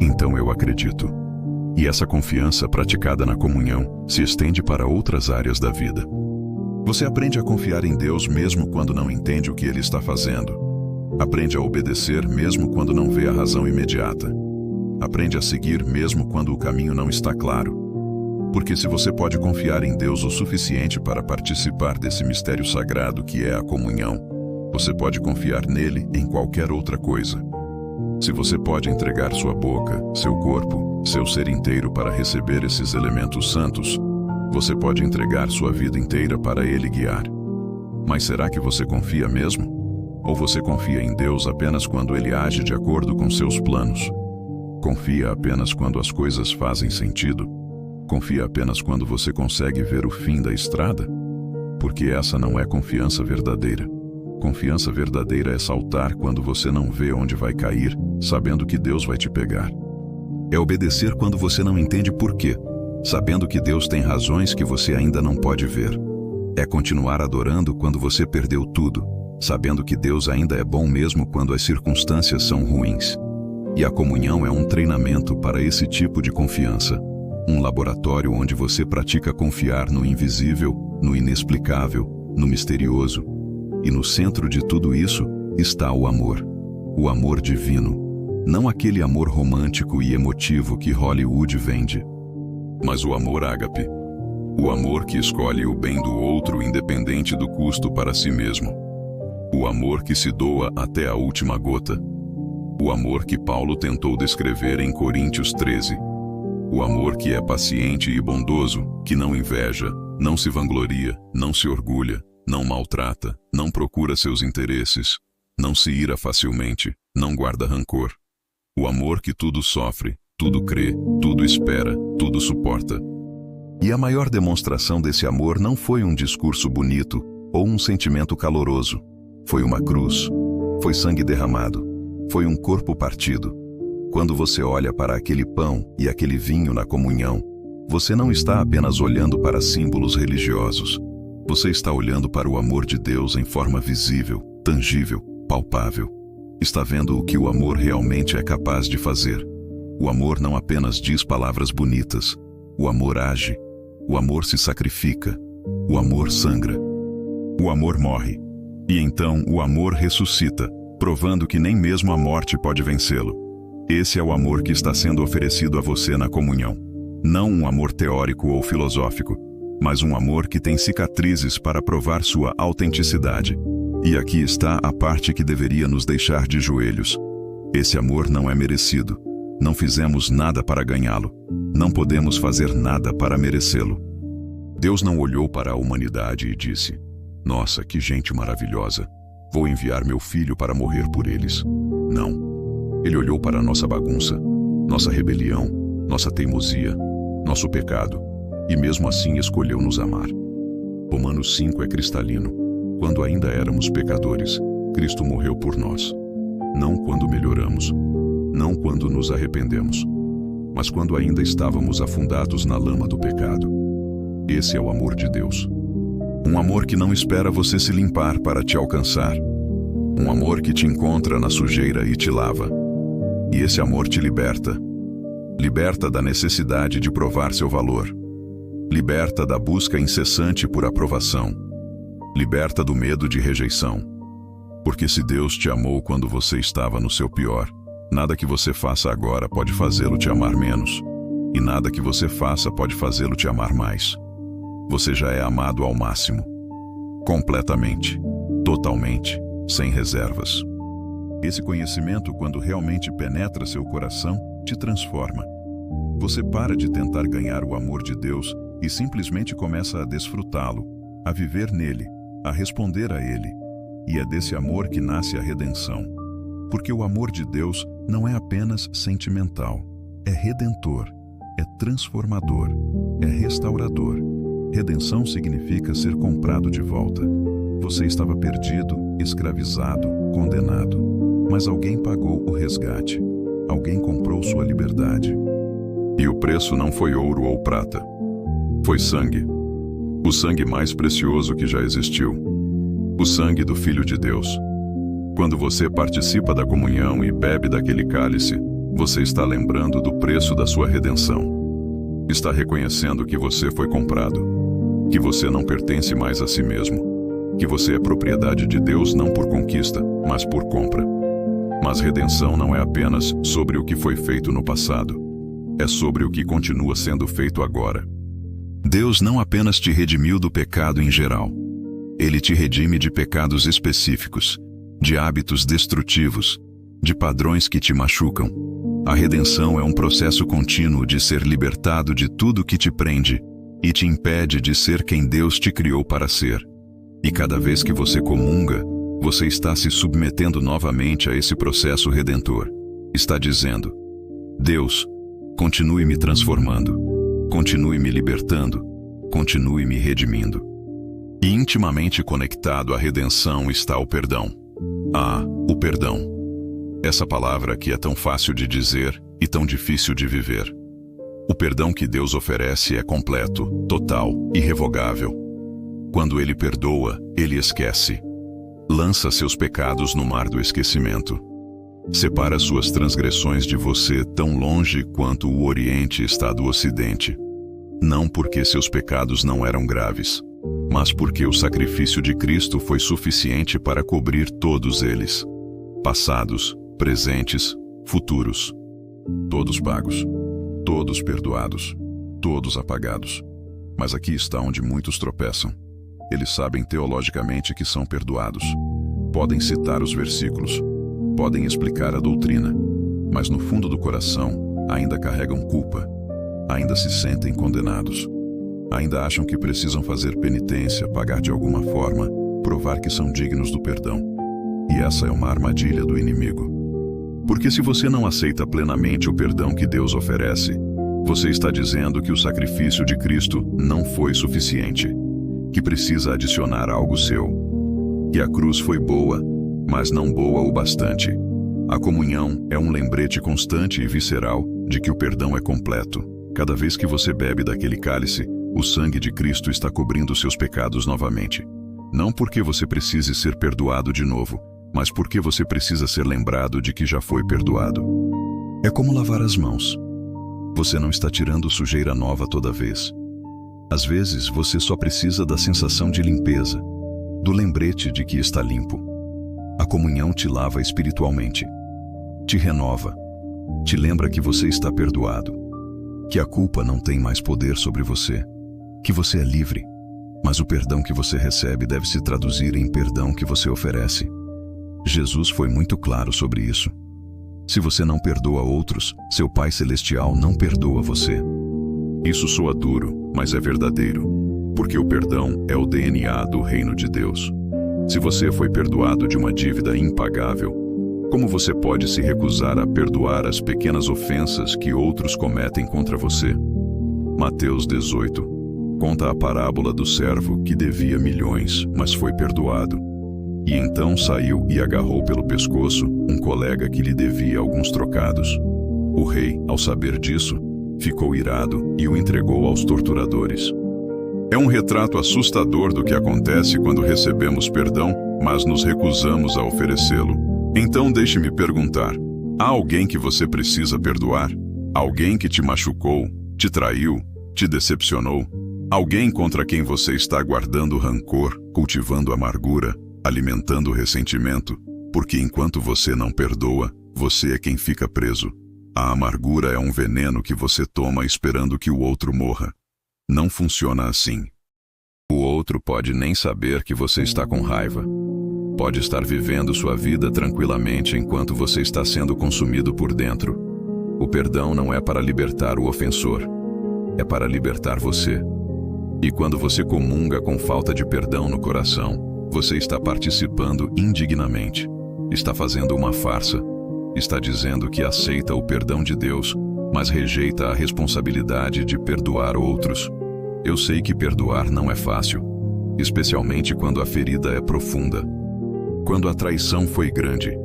então eu acredito. E essa confiança praticada na comunhão se estende para outras áreas da vida. Você aprende a confiar em Deus mesmo quando não entende o que Ele está fazendo. Aprende a obedecer mesmo quando não vê a razão imediata. Aprende a seguir mesmo quando o caminho não está claro. Porque se você pode confiar em Deus o suficiente para participar desse mistério sagrado que é a comunhão, você pode confiar nele em qualquer outra coisa. Se você pode entregar sua boca, seu corpo, seu ser inteiro para receber esses elementos santos, você pode entregar sua vida inteira para Ele guiar. Mas será que você confia mesmo? Ou você confia em Deus apenas quando Ele age de acordo com seus planos? Confia apenas quando as coisas fazem sentido? Confia apenas quando você consegue ver o fim da estrada? Porque essa não é confiança verdadeira. Confiança verdadeira é saltar quando você não vê onde vai cair, sabendo que Deus vai te pegar. É obedecer quando você não entende por quê, sabendo que Deus tem razões que você ainda não pode ver. É continuar adorando quando você perdeu tudo, sabendo que Deus ainda é bom mesmo quando as circunstâncias são ruins. E a comunhão é um treinamento para esse tipo de confiança. Um laboratório onde você pratica confiar no invisível, no inexplicável, no misterioso. E no centro de tudo isso está o amor divino. Não aquele amor romântico e emotivo que Hollywood vende, mas o amor ágape. O amor que escolhe o bem do outro independente do custo para si mesmo. O amor que se doa até a última gota. O amor que Paulo tentou descrever em Coríntios 13. O amor que é paciente e bondoso, que não inveja, não se vangloria, não se orgulha, não maltrata, não procura seus interesses, não se ira facilmente, não guarda rancor. O amor que tudo sofre, tudo crê, tudo espera, tudo suporta. E a maior demonstração desse amor não foi um discurso bonito ou um sentimento caloroso. Foi uma cruz, foi sangue derramado, foi um corpo partido. Quando você olha para aquele pão e aquele vinho na comunhão, você não está apenas olhando para símbolos religiosos. Você está olhando para o amor de Deus em forma visível, tangível, palpável. Está vendo o que o amor realmente é capaz de fazer. O amor não apenas diz palavras bonitas. O amor age. O amor se sacrifica. O amor sangra. O amor morre. E então o amor ressuscita, provando que nem mesmo a morte pode vencê-lo. Esse é o amor que está sendo oferecido a você na comunhão. Não um amor teórico ou filosófico, mas um amor que tem cicatrizes para provar sua autenticidade. E aqui está a parte que deveria nos deixar de joelhos. Esse amor não é merecido. Não fizemos nada para ganhá-lo. Não podemos fazer nada para merecê-lo. Deus não olhou para a humanidade e disse: "Nossa, que gente maravilhosa. Vou enviar meu filho para morrer por eles." Não. Ele olhou para a nossa bagunça, nossa rebelião, nossa teimosia, nosso pecado, e mesmo assim escolheu nos amar. Romanos 5 é cristalino. Quando ainda éramos pecadores, Cristo morreu por nós. Não quando melhoramos, não quando nos arrependemos, mas quando ainda estávamos afundados na lama do pecado. Esse é o amor de Deus. Um amor que não espera você se limpar para te alcançar. Um amor que te encontra na sujeira e te lava. E esse amor te liberta. Liberta da necessidade de provar seu valor. Liberta da busca incessante por aprovação. Liberta do medo de rejeição. Porque se Deus te amou quando você estava no seu pior, nada que você faça agora pode fazê-lo te amar menos. E nada que você faça pode fazê-lo te amar mais. Você já é amado ao máximo. Completamente. Totalmente. Sem reservas. Esse conhecimento, quando realmente penetra seu coração, te transforma. Você para de tentar ganhar o amor de Deus e simplesmente começa a desfrutá-lo, a viver nele, a responder a ele. E é desse amor que nasce a redenção. Porque o amor de Deus não é apenas sentimental, é redentor, é transformador, é restaurador. Redenção significa ser comprado de volta. Você estava perdido, escravizado, condenado. Mas alguém pagou o resgate. Alguém comprou sua liberdade. E o preço não foi ouro ou prata. Foi sangue. O sangue mais precioso que já existiu. O sangue do Filho de Deus. Quando você participa da comunhão e bebe daquele cálice, você está lembrando do preço da sua redenção. Está reconhecendo que você foi comprado. Que você não pertence mais a si mesmo. Que você é propriedade de Deus não por conquista, mas por compra. Mas redenção não é apenas sobre o que foi feito no passado. É sobre o que continua sendo feito agora. Deus não apenas te redimiu do pecado em geral. Ele te redime de pecados específicos, de hábitos destrutivos, de padrões que te machucam. A redenção é um processo contínuo de ser libertado de tudo que te prende e te impede de ser quem Deus te criou para ser. E cada vez que você comunga, você está se submetendo novamente a esse processo redentor. Está dizendo: Deus, continue me transformando, continue me libertando, continue me redimindo. E intimamente conectado à redenção está o perdão. Ah, o perdão. Essa palavra que é tão fácil de dizer e tão difícil de viver. O perdão que Deus oferece é completo, total, irrevogável. Quando Ele perdoa, Ele esquece. Lança seus pecados no mar do esquecimento. Separa suas transgressões de você tão longe quanto o Oriente está do Ocidente. Não porque seus pecados não eram graves, mas porque o sacrifício de Cristo foi suficiente para cobrir todos eles. Passados, presentes, futuros. Todos pagos. Todos perdoados. Todos apagados. Mas aqui está onde muitos tropeçam. Eles sabem teologicamente que são perdoados. Podem citar os versículos. Podem explicar a doutrina. Mas no fundo do coração, ainda carregam culpa. Ainda se sentem condenados. Ainda acham que precisam fazer penitência, pagar de alguma forma, provar que são dignos do perdão. E essa é uma armadilha do inimigo. Porque se você não aceita plenamente o perdão que Deus oferece, você está dizendo que o sacrifício de Cristo não foi suficiente, que precisa adicionar algo seu. Que a cruz foi boa, mas não boa o bastante. A comunhão é um lembrete constante e visceral de que o perdão é completo. Cada vez que você bebe daquele cálice, o sangue de Cristo está cobrindo seus pecados novamente. Não porque você precise ser perdoado de novo, mas porque você precisa ser lembrado de que já foi perdoado. É como lavar as mãos. Você não está tirando sujeira nova toda vez. Às vezes, você só precisa da sensação de limpeza, do lembrete de que está limpo. A comunhão te lava espiritualmente, te renova, te lembra que você está perdoado, que a culpa não tem mais poder sobre você, que você é livre, mas o perdão que você recebe deve se traduzir em perdão que você oferece. Jesus foi muito claro sobre isso. Se você não perdoa outros, seu Pai Celestial não perdoa você. Isso soa duro, mas é verdadeiro, porque o perdão é o DNA do reino de Deus. Se você foi perdoado de uma dívida impagável, como você pode se recusar a perdoar as pequenas ofensas que outros cometem contra você? Mateus 18 conta a parábola do servo que devia milhões, mas foi perdoado. E então saiu e agarrou pelo pescoço um colega que lhe devia alguns trocados. O rei, ao saber disso, ficou irado e o entregou aos torturadores. É um retrato assustador do que acontece quando recebemos perdão, mas nos recusamos a oferecê-lo. Então deixe-me perguntar, há alguém que você precisa perdoar? Alguém que te machucou, te traiu, te decepcionou? Alguém contra quem você está guardando rancor, cultivando amargura, alimentando ressentimento? Porque enquanto você não perdoa, você é quem fica preso. A amargura é um veneno que você toma esperando que o outro morra. Não funciona assim. O outro pode nem saber que você está com raiva. Pode estar vivendo sua vida tranquilamente enquanto você está sendo consumido por dentro. O perdão não é para libertar o ofensor, é para libertar você. E quando você comunga com falta de perdão no coração, você está participando indignamente. Está fazendo uma farsa. Está dizendo que aceita o perdão de Deus, mas rejeita a responsabilidade de perdoar outros. Eu sei que perdoar não é fácil, especialmente quando a ferida é profunda, quando a traição foi grande,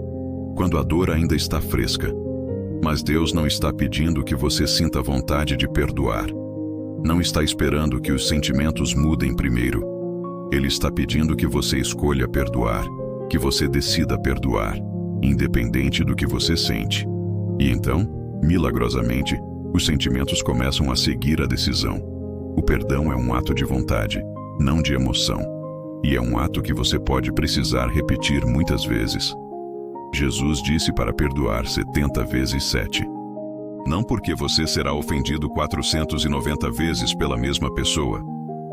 quando a dor ainda está fresca. Mas Deus não está pedindo que você sinta vontade de perdoar. Não está esperando que os sentimentos mudem primeiro. Ele está pedindo que você escolha perdoar, que você decida perdoar, independente do que você sente. E então, milagrosamente, os sentimentos começam a seguir a decisão. O perdão é um ato de vontade, não de emoção. E é um ato que você pode precisar repetir muitas vezes. Jesus disse para perdoar 70 vezes 7. Não porque você será ofendido 490 vezes pela mesma pessoa,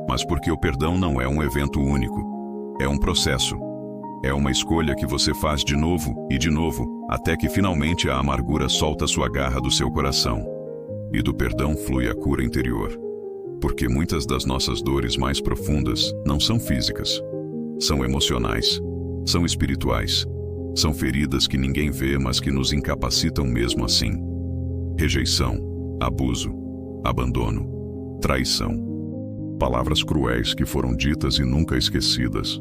mas porque o perdão não é um evento único. É um processo. É uma escolha que você faz de novo, até que finalmente a amargura solta sua garra do seu coração. E do perdão flui a cura interior. Porque muitas das nossas dores mais profundas não são físicas. são emocionais, são espirituais, são feridas que ninguém vê, mas que nos incapacitam mesmo assim. Rejeição, abuso, abandono, traição. Palavras cruéis que foram ditas e nunca esquecidas.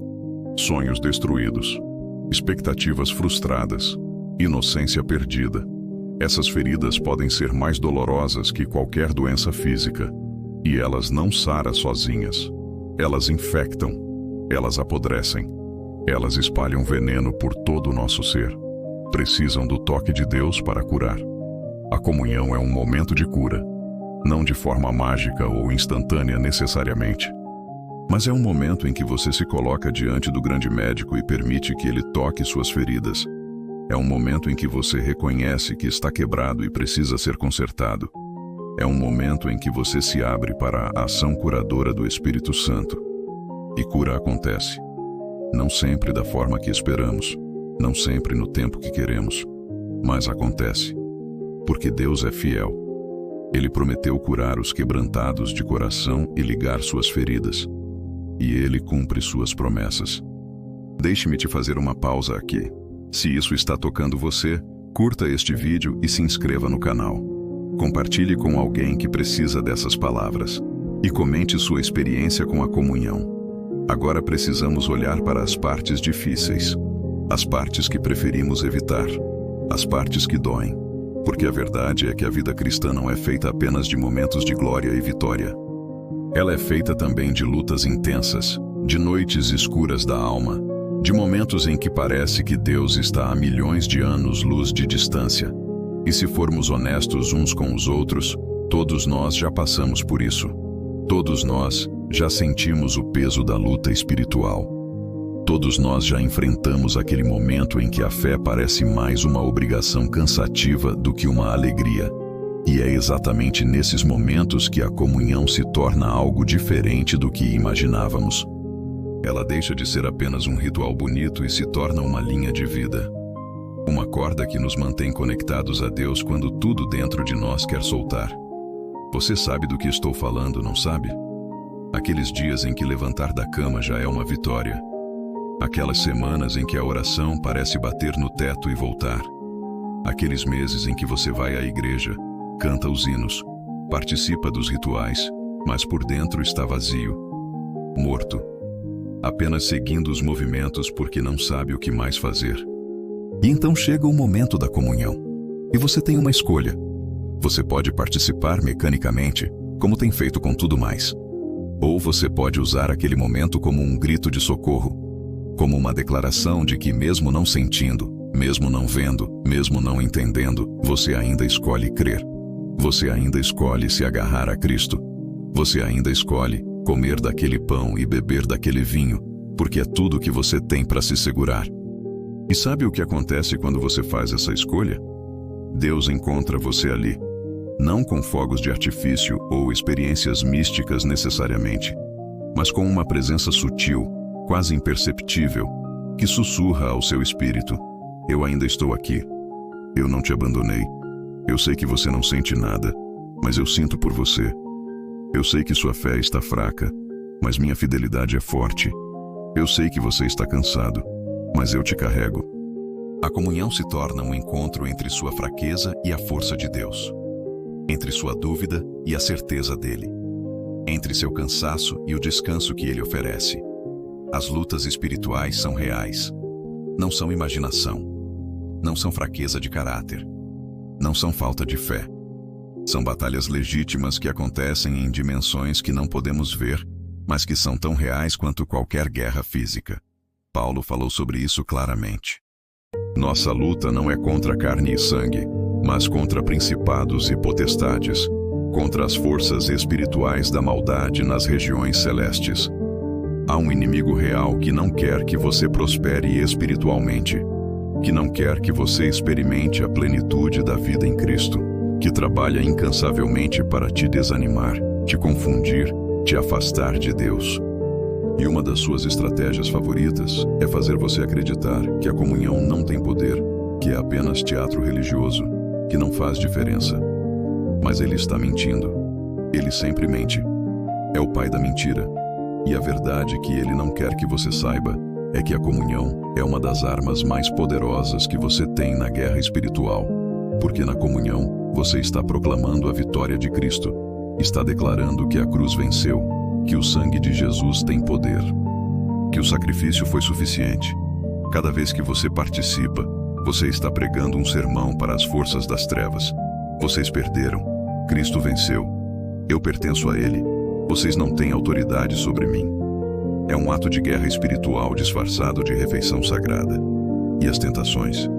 Sonhos destruídos, expectativas frustradas, inocência perdida. Essas feridas podem ser mais dolorosas que qualquer doença física. E elas não saram sozinhas. Elas infectam, elas apodrecem, elas espalham veneno por todo o nosso ser. Precisam do toque de Deus para curar. A comunhão é um momento de cura, não de forma mágica ou instantânea necessariamente, mas é um momento em que você se coloca diante do grande médico e permite que ele toque suas feridas. É um momento em que você reconhece que está quebrado e precisa ser consertado. É um momento em que você se abre para a ação curadora do Espírito Santo. E cura acontece. Não sempre da forma que esperamos, não sempre no tempo que queremos, mas acontece. Porque Deus é fiel. Ele prometeu curar os quebrantados de coração e ligar suas feridas. E Ele cumpre suas promessas. Deixe-me te fazer uma pausa aqui. Se isso está tocando você, curta este vídeo e se inscreva no canal. Compartilhe com alguém que precisa dessas palavras. E comente sua experiência com a comunhão. Agora precisamos olhar para as partes difíceis. As partes que preferimos evitar. As partes que doem. Porque a verdade é que a vida cristã não é feita apenas de momentos de glória e vitória. Ela é feita também de lutas intensas, de noites escuras da alma, de momentos em que parece que Deus está a milhões de anos-luz de distância. E se formos honestos uns com os outros, todos nós já passamos por isso. Todos nós já sentimos o peso da luta espiritual. Todos nós já enfrentamos aquele momento em que a fé parece mais uma obrigação cansativa do que uma alegria. E é exatamente nesses momentos que a comunhão se torna algo diferente do que imaginávamos. Ela deixa de ser apenas um ritual bonito e se torna uma linha de vida. Uma corda que nos mantém conectados a Deus quando tudo dentro de nós quer soltar. Você sabe do que estou falando, não sabe? Aqueles dias em que levantar da cama já é uma vitória. Aquelas semanas em que a oração parece bater no teto e voltar. Aqueles meses em que você vai à igreja, canta os hinos, participa dos rituais, mas por dentro está vazio, morto, apenas seguindo os movimentos porque não sabe o que mais fazer. E então chega o momento da comunhão, e você tem uma escolha. Você pode participar mecanicamente, como tem feito com tudo mais. Ou você pode usar aquele momento como um grito de socorro, como uma declaração de que mesmo não sentindo, mesmo não vendo, mesmo não entendendo, você ainda escolhe crer. Você ainda escolhe se agarrar a Cristo. Você ainda escolhe comer daquele pão e beber daquele vinho, porque é tudo que você tem para se segurar. E sabe o que acontece quando você faz essa escolha? Deus encontra você ali, não com fogos de artifício ou experiências místicas necessariamente, mas com uma presença sutil, quase imperceptível, que sussurra ao seu espírito: eu ainda estou aqui. Eu não te abandonei. Eu sei que você não sente nada, mas eu sinto por você. Eu sei que sua fé está fraca, mas minha fidelidade é forte. Eu sei que você está cansado, mas eu te carrego. A comunhão se torna um encontro entre sua fraqueza e a força de Deus. Entre sua dúvida e a certeza dele. Entre seu cansaço e o descanso que ele oferece. As lutas espirituais são reais. Não são imaginação. Não são fraqueza de caráter. Não são falta de fé. São batalhas legítimas que acontecem em dimensões que não podemos ver, mas que são tão reais quanto qualquer guerra física. Paulo falou sobre isso claramente. Nossa luta não é contra carne e sangue, mas contra principados e potestades, contra as forças espirituais da maldade nas regiões celestes. Há um inimigo real que não quer que você prospere espiritualmente, que não quer que você experimente a plenitude da vida em Cristo, que trabalha incansavelmente para te desanimar, te confundir, te afastar de Deus. E uma das suas estratégias favoritas é fazer você acreditar que a comunhão não tem poder, que é apenas teatro religioso, que não faz diferença. Mas ele está mentindo. Ele sempre mente. É o pai da mentira. E a verdade que ele não quer que você saiba é que a comunhão é uma das armas mais poderosas que você tem na guerra espiritual. Porque na comunhão, você está proclamando a vitória de Cristo. Está declarando que a cruz venceu, que o sangue de Jesus tem poder, que o sacrifício foi suficiente. Cada vez que você participa, você está pregando um sermão para as forças das trevas. Vocês perderam. Cristo venceu. Eu pertenço a Ele. Vocês não têm autoridade sobre mim. É um ato de guerra espiritual disfarçado de refeição sagrada. E as tentações?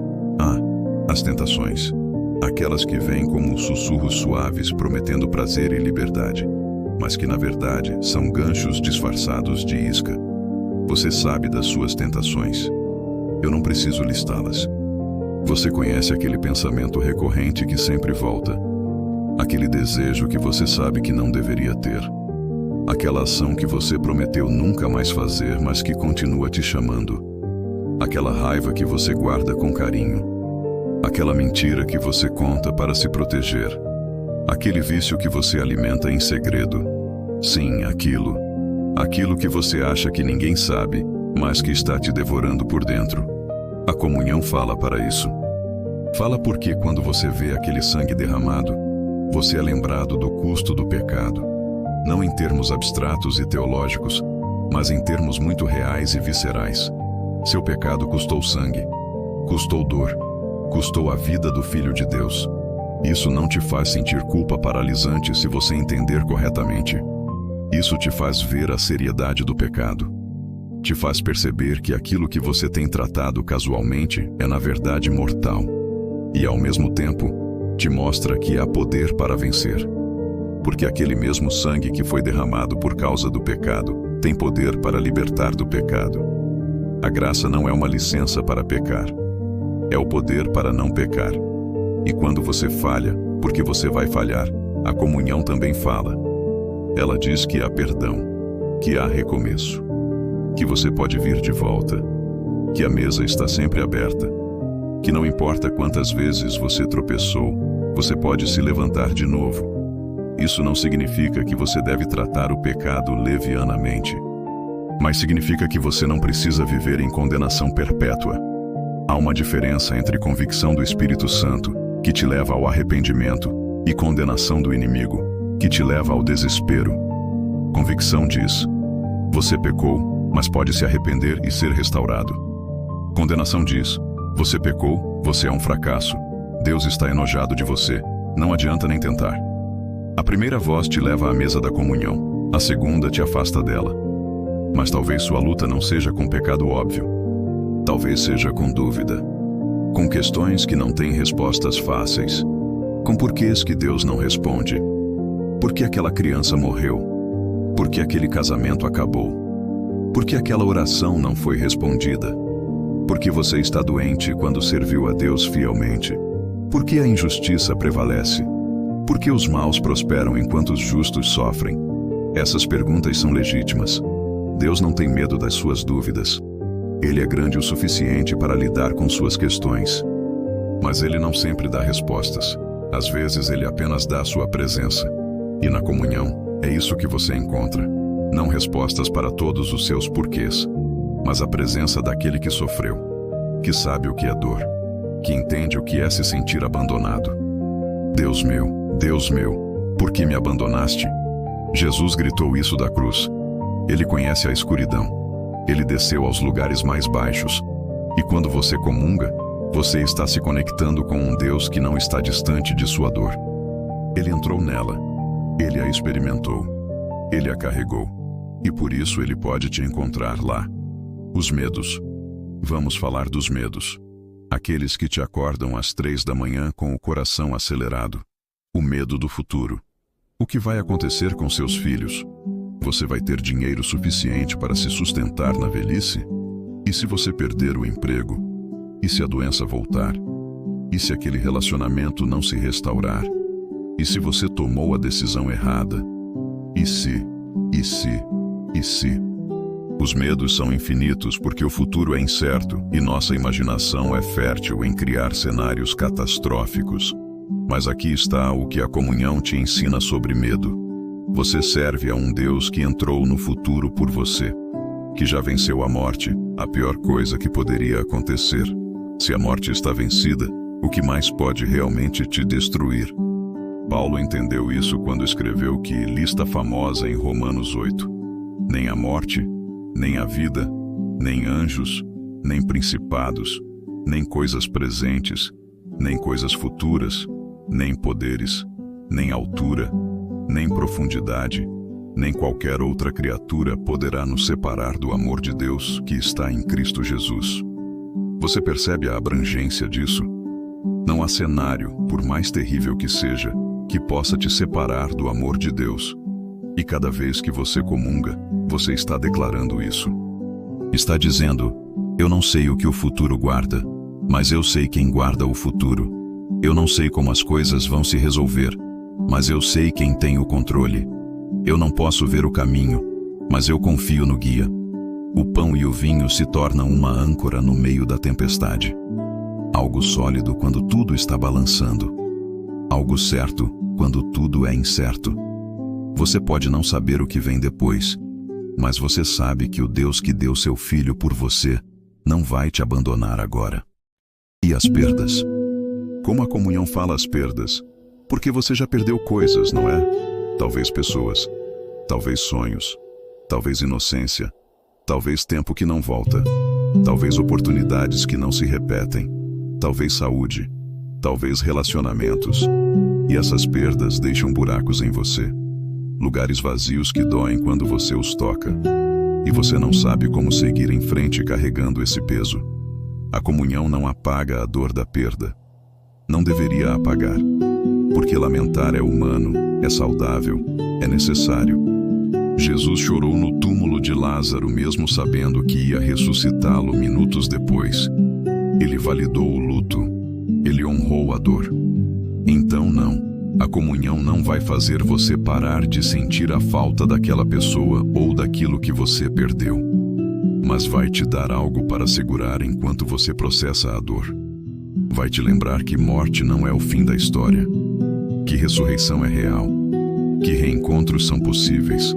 As tentações. Aquelas que vêm como sussurros suaves prometendo prazer e liberdade, mas que na verdade são ganchos disfarçados de isca. Você sabe das suas tentações. Eu não preciso listá-las. Você conhece aquele pensamento recorrente que sempre volta. Aquele desejo que você sabe que não deveria ter. Aquela ação que você prometeu nunca mais fazer, mas que continua te chamando. Aquela raiva que você guarda com carinho. Aquela mentira que você conta para se proteger. Aquele vício que você alimenta em segredo. Sim, aquilo. Aquilo que você acha que ninguém sabe, mas que está te devorando por dentro. A comunhão fala para isso. Fala porque quando você vê aquele sangue derramado, você é lembrado do custo do pecado. Não em termos abstratos e teológicos, mas em termos muito reais e viscerais. Seu pecado custou sangue, custou dor, custou a vida do Filho de Deus. Isso não te faz sentir culpa paralisante se você entender corretamente. Isso te faz ver a seriedade do pecado. Te faz perceber que aquilo que você tem tratado casualmente é na verdade mortal. E ao mesmo tempo, te mostra que há poder para vencer. Porque aquele mesmo sangue que foi derramado por causa do pecado tem poder para libertar do pecado. A graça não é uma licença para pecar. É o poder para não pecar. E quando você falha, porque você vai falhar, a comunhão também fala. Ela diz que há perdão, que há recomeço, que você pode vir de volta, que a mesa está sempre aberta, que não importa quantas vezes você tropeçou, você pode se levantar de novo. Isso não significa que você deve tratar o pecado levianamente, mas significa que você não precisa viver em condenação perpétua. Há uma diferença entre convicção do Espírito Santo, que te leva ao arrependimento, e condenação do inimigo, que te leva ao desespero. Convicção diz: você pecou, mas pode se arrepender e ser restaurado. Condenação diz: você pecou, você é um fracasso. Deus está enojado de você, não adianta nem tentar. A primeira voz te leva à mesa da comunhão, a segunda te afasta dela. Mas talvez sua luta não seja com pecado óbvio. Talvez seja com dúvida, com questões que não têm respostas fáceis, com porquês que Deus não responde. Por que aquela criança morreu? Por que aquele casamento acabou? Por que aquela oração não foi respondida? Por que você está doente quando serviu a Deus fielmente? Por que a injustiça prevalece? Por que os maus prosperam enquanto os justos sofrem? Essas perguntas são legítimas. Deus não tem medo das suas dúvidas. Ele é grande o suficiente para lidar com suas questões. Mas ele não sempre dá respostas. Às vezes ele apenas dá a sua presença. E na comunhão, é isso que você encontra. Não respostas para todos os seus porquês, mas a presença daquele que sofreu, que sabe o que é dor, que entende o que é se sentir abandonado. Deus meu, por que me abandonaste? Jesus gritou isso da cruz. Ele conhece a escuridão. Ele desceu aos lugares mais baixos. E quando você comunga, você está se conectando com um Deus que não está distante de sua dor. Ele entrou nela. Ele a experimentou. Ele a carregou. E por isso ele pode te encontrar lá. Os medos. Vamos falar dos medos. Aqueles que te acordam às 3 da manhã com o coração acelerado. O medo do futuro. O que vai acontecer com seus filhos? Você vai ter dinheiro suficiente para se sustentar na velhice? E se você perder o emprego? E se a doença voltar? E se aquele relacionamento não se restaurar? E se você tomou a decisão errada? E se? Os medos são infinitos porque o futuro é incerto e nossa imaginação é fértil em criar cenários catastróficos. Mas aqui está o que a comunhão te ensina sobre medo. Você serve a um Deus que entrou no futuro por você, que já venceu a morte, a pior coisa que poderia acontecer. Se a morte está vencida, o que mais pode realmente te destruir? Paulo entendeu isso quando escreveu que lista famosa em Romanos 8. Nem a morte, nem a vida, nem anjos, nem principados, nem coisas presentes, nem coisas futuras, nem poderes, nem altura, nem profundidade, nem qualquer outra criatura poderá nos separar do amor de Deus que está em Cristo Jesus. Você percebe a abrangência disso? Não há cenário, por mais terrível que seja, que possa te separar do amor de Deus. E cada vez que você comunga, você está declarando isso. Está dizendo: eu não sei o que o futuro guarda, mas eu sei quem guarda o futuro. Eu não sei como as coisas vão se resolver, mas eu sei quem tem o controle. Eu não posso ver o caminho, mas eu confio no guia. O pão e o vinho se tornam uma âncora no meio da tempestade. Algo sólido quando tudo está balançando. Algo certo quando tudo é incerto. Você pode não saber o que vem depois, mas você sabe que o Deus que deu seu filho por você não vai te abandonar agora. E as perdas? Como a comunhão fala as perdas? Porque você já perdeu coisas, não é? Talvez pessoas, talvez sonhos, talvez inocência, talvez tempo que não volta, talvez oportunidades que não se repetem, talvez saúde, talvez relacionamentos. E essas perdas deixam buracos em você, lugares vazios que doem quando você os toca. E você não sabe como seguir em frente carregando esse peso. A comunhão não apaga a dor da perda. Não deveria apagar. Porque lamentar é humano, é saudável, é necessário. Jesus chorou no túmulo de Lázaro mesmo sabendo que ia ressuscitá-lo minutos depois. Ele validou o luto. Ele honrou a dor. Então a comunhão não vai fazer você parar de sentir a falta daquela pessoa ou daquilo que você perdeu. Mas vai te dar algo para segurar enquanto você processa a dor. Vai te lembrar que morte não é o fim da história. Que ressurreição é real. Que reencontros são possíveis.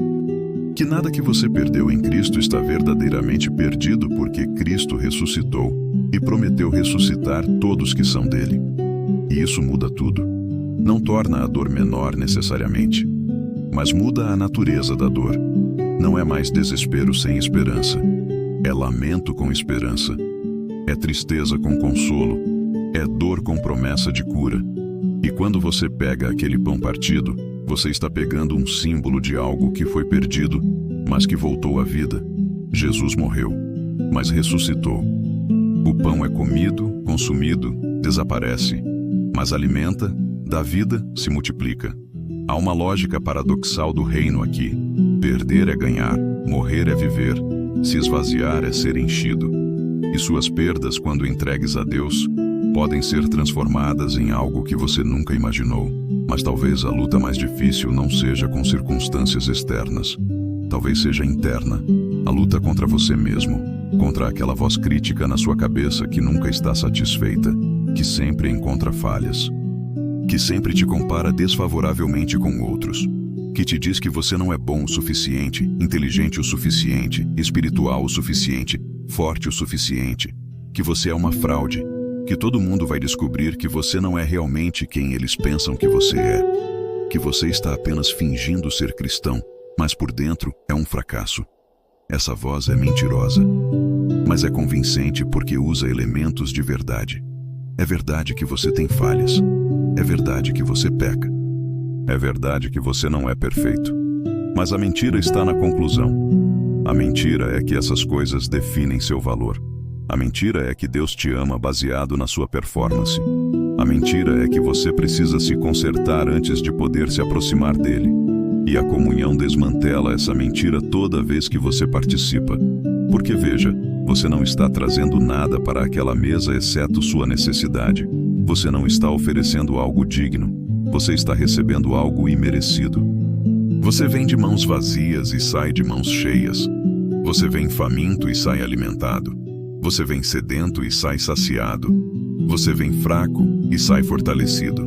Que nada que você perdeu em Cristo está verdadeiramente perdido porque Cristo ressuscitou e prometeu ressuscitar todos que são dele. E isso muda tudo. Não torna a dor menor necessariamente, mas muda a natureza da dor. Não é mais desespero sem esperança. É lamento com esperança. É tristeza com consolo. É dor com promessa de cura. E quando você pega aquele pão partido, você está pegando um símbolo de algo que foi perdido, mas que voltou à vida. Jesus morreu, mas ressuscitou. O pão é comido, consumido, desaparece, mas alimenta, dá vida, se multiplica. Há uma lógica paradoxal do reino aqui. Perder é ganhar, morrer é viver, se esvaziar é ser enchido. E suas perdas, quando entregues a Deus, podem ser transformadas em algo que você nunca imaginou. Mas talvez a luta mais difícil não seja com circunstâncias externas. Talvez seja interna. A luta contra você mesmo, contra aquela voz crítica na sua cabeça que nunca está satisfeita, que sempre encontra falhas, que sempre te compara desfavoravelmente com outros, que te diz que você não é bom o suficiente, inteligente o suficiente, espiritual o suficiente, forte o suficiente, que você é uma fraude, que todo mundo vai descobrir que você não é realmente quem eles pensam que você é, que você está apenas fingindo ser cristão, mas por dentro é um fracasso. Essa voz é mentirosa, mas é convincente porque usa elementos de verdade. É verdade que você tem falhas. É verdade que você peca. É verdade que você não é perfeito. Mas a mentira está na conclusão. A mentira é que essas coisas definem seu valor. A mentira é que Deus te ama baseado na sua performance. A mentira é que você precisa se consertar antes de poder se aproximar dele. E a comunhão desmantela essa mentira toda vez que você participa. Porque veja, você não está trazendo nada para aquela mesa exceto sua necessidade. Você não está oferecendo algo digno. Você está recebendo algo imerecido. Você vem de mãos vazias e sai de mãos cheias. Você vem faminto e sai alimentado. Você vem sedento e sai saciado. Você vem fraco e sai fortalecido.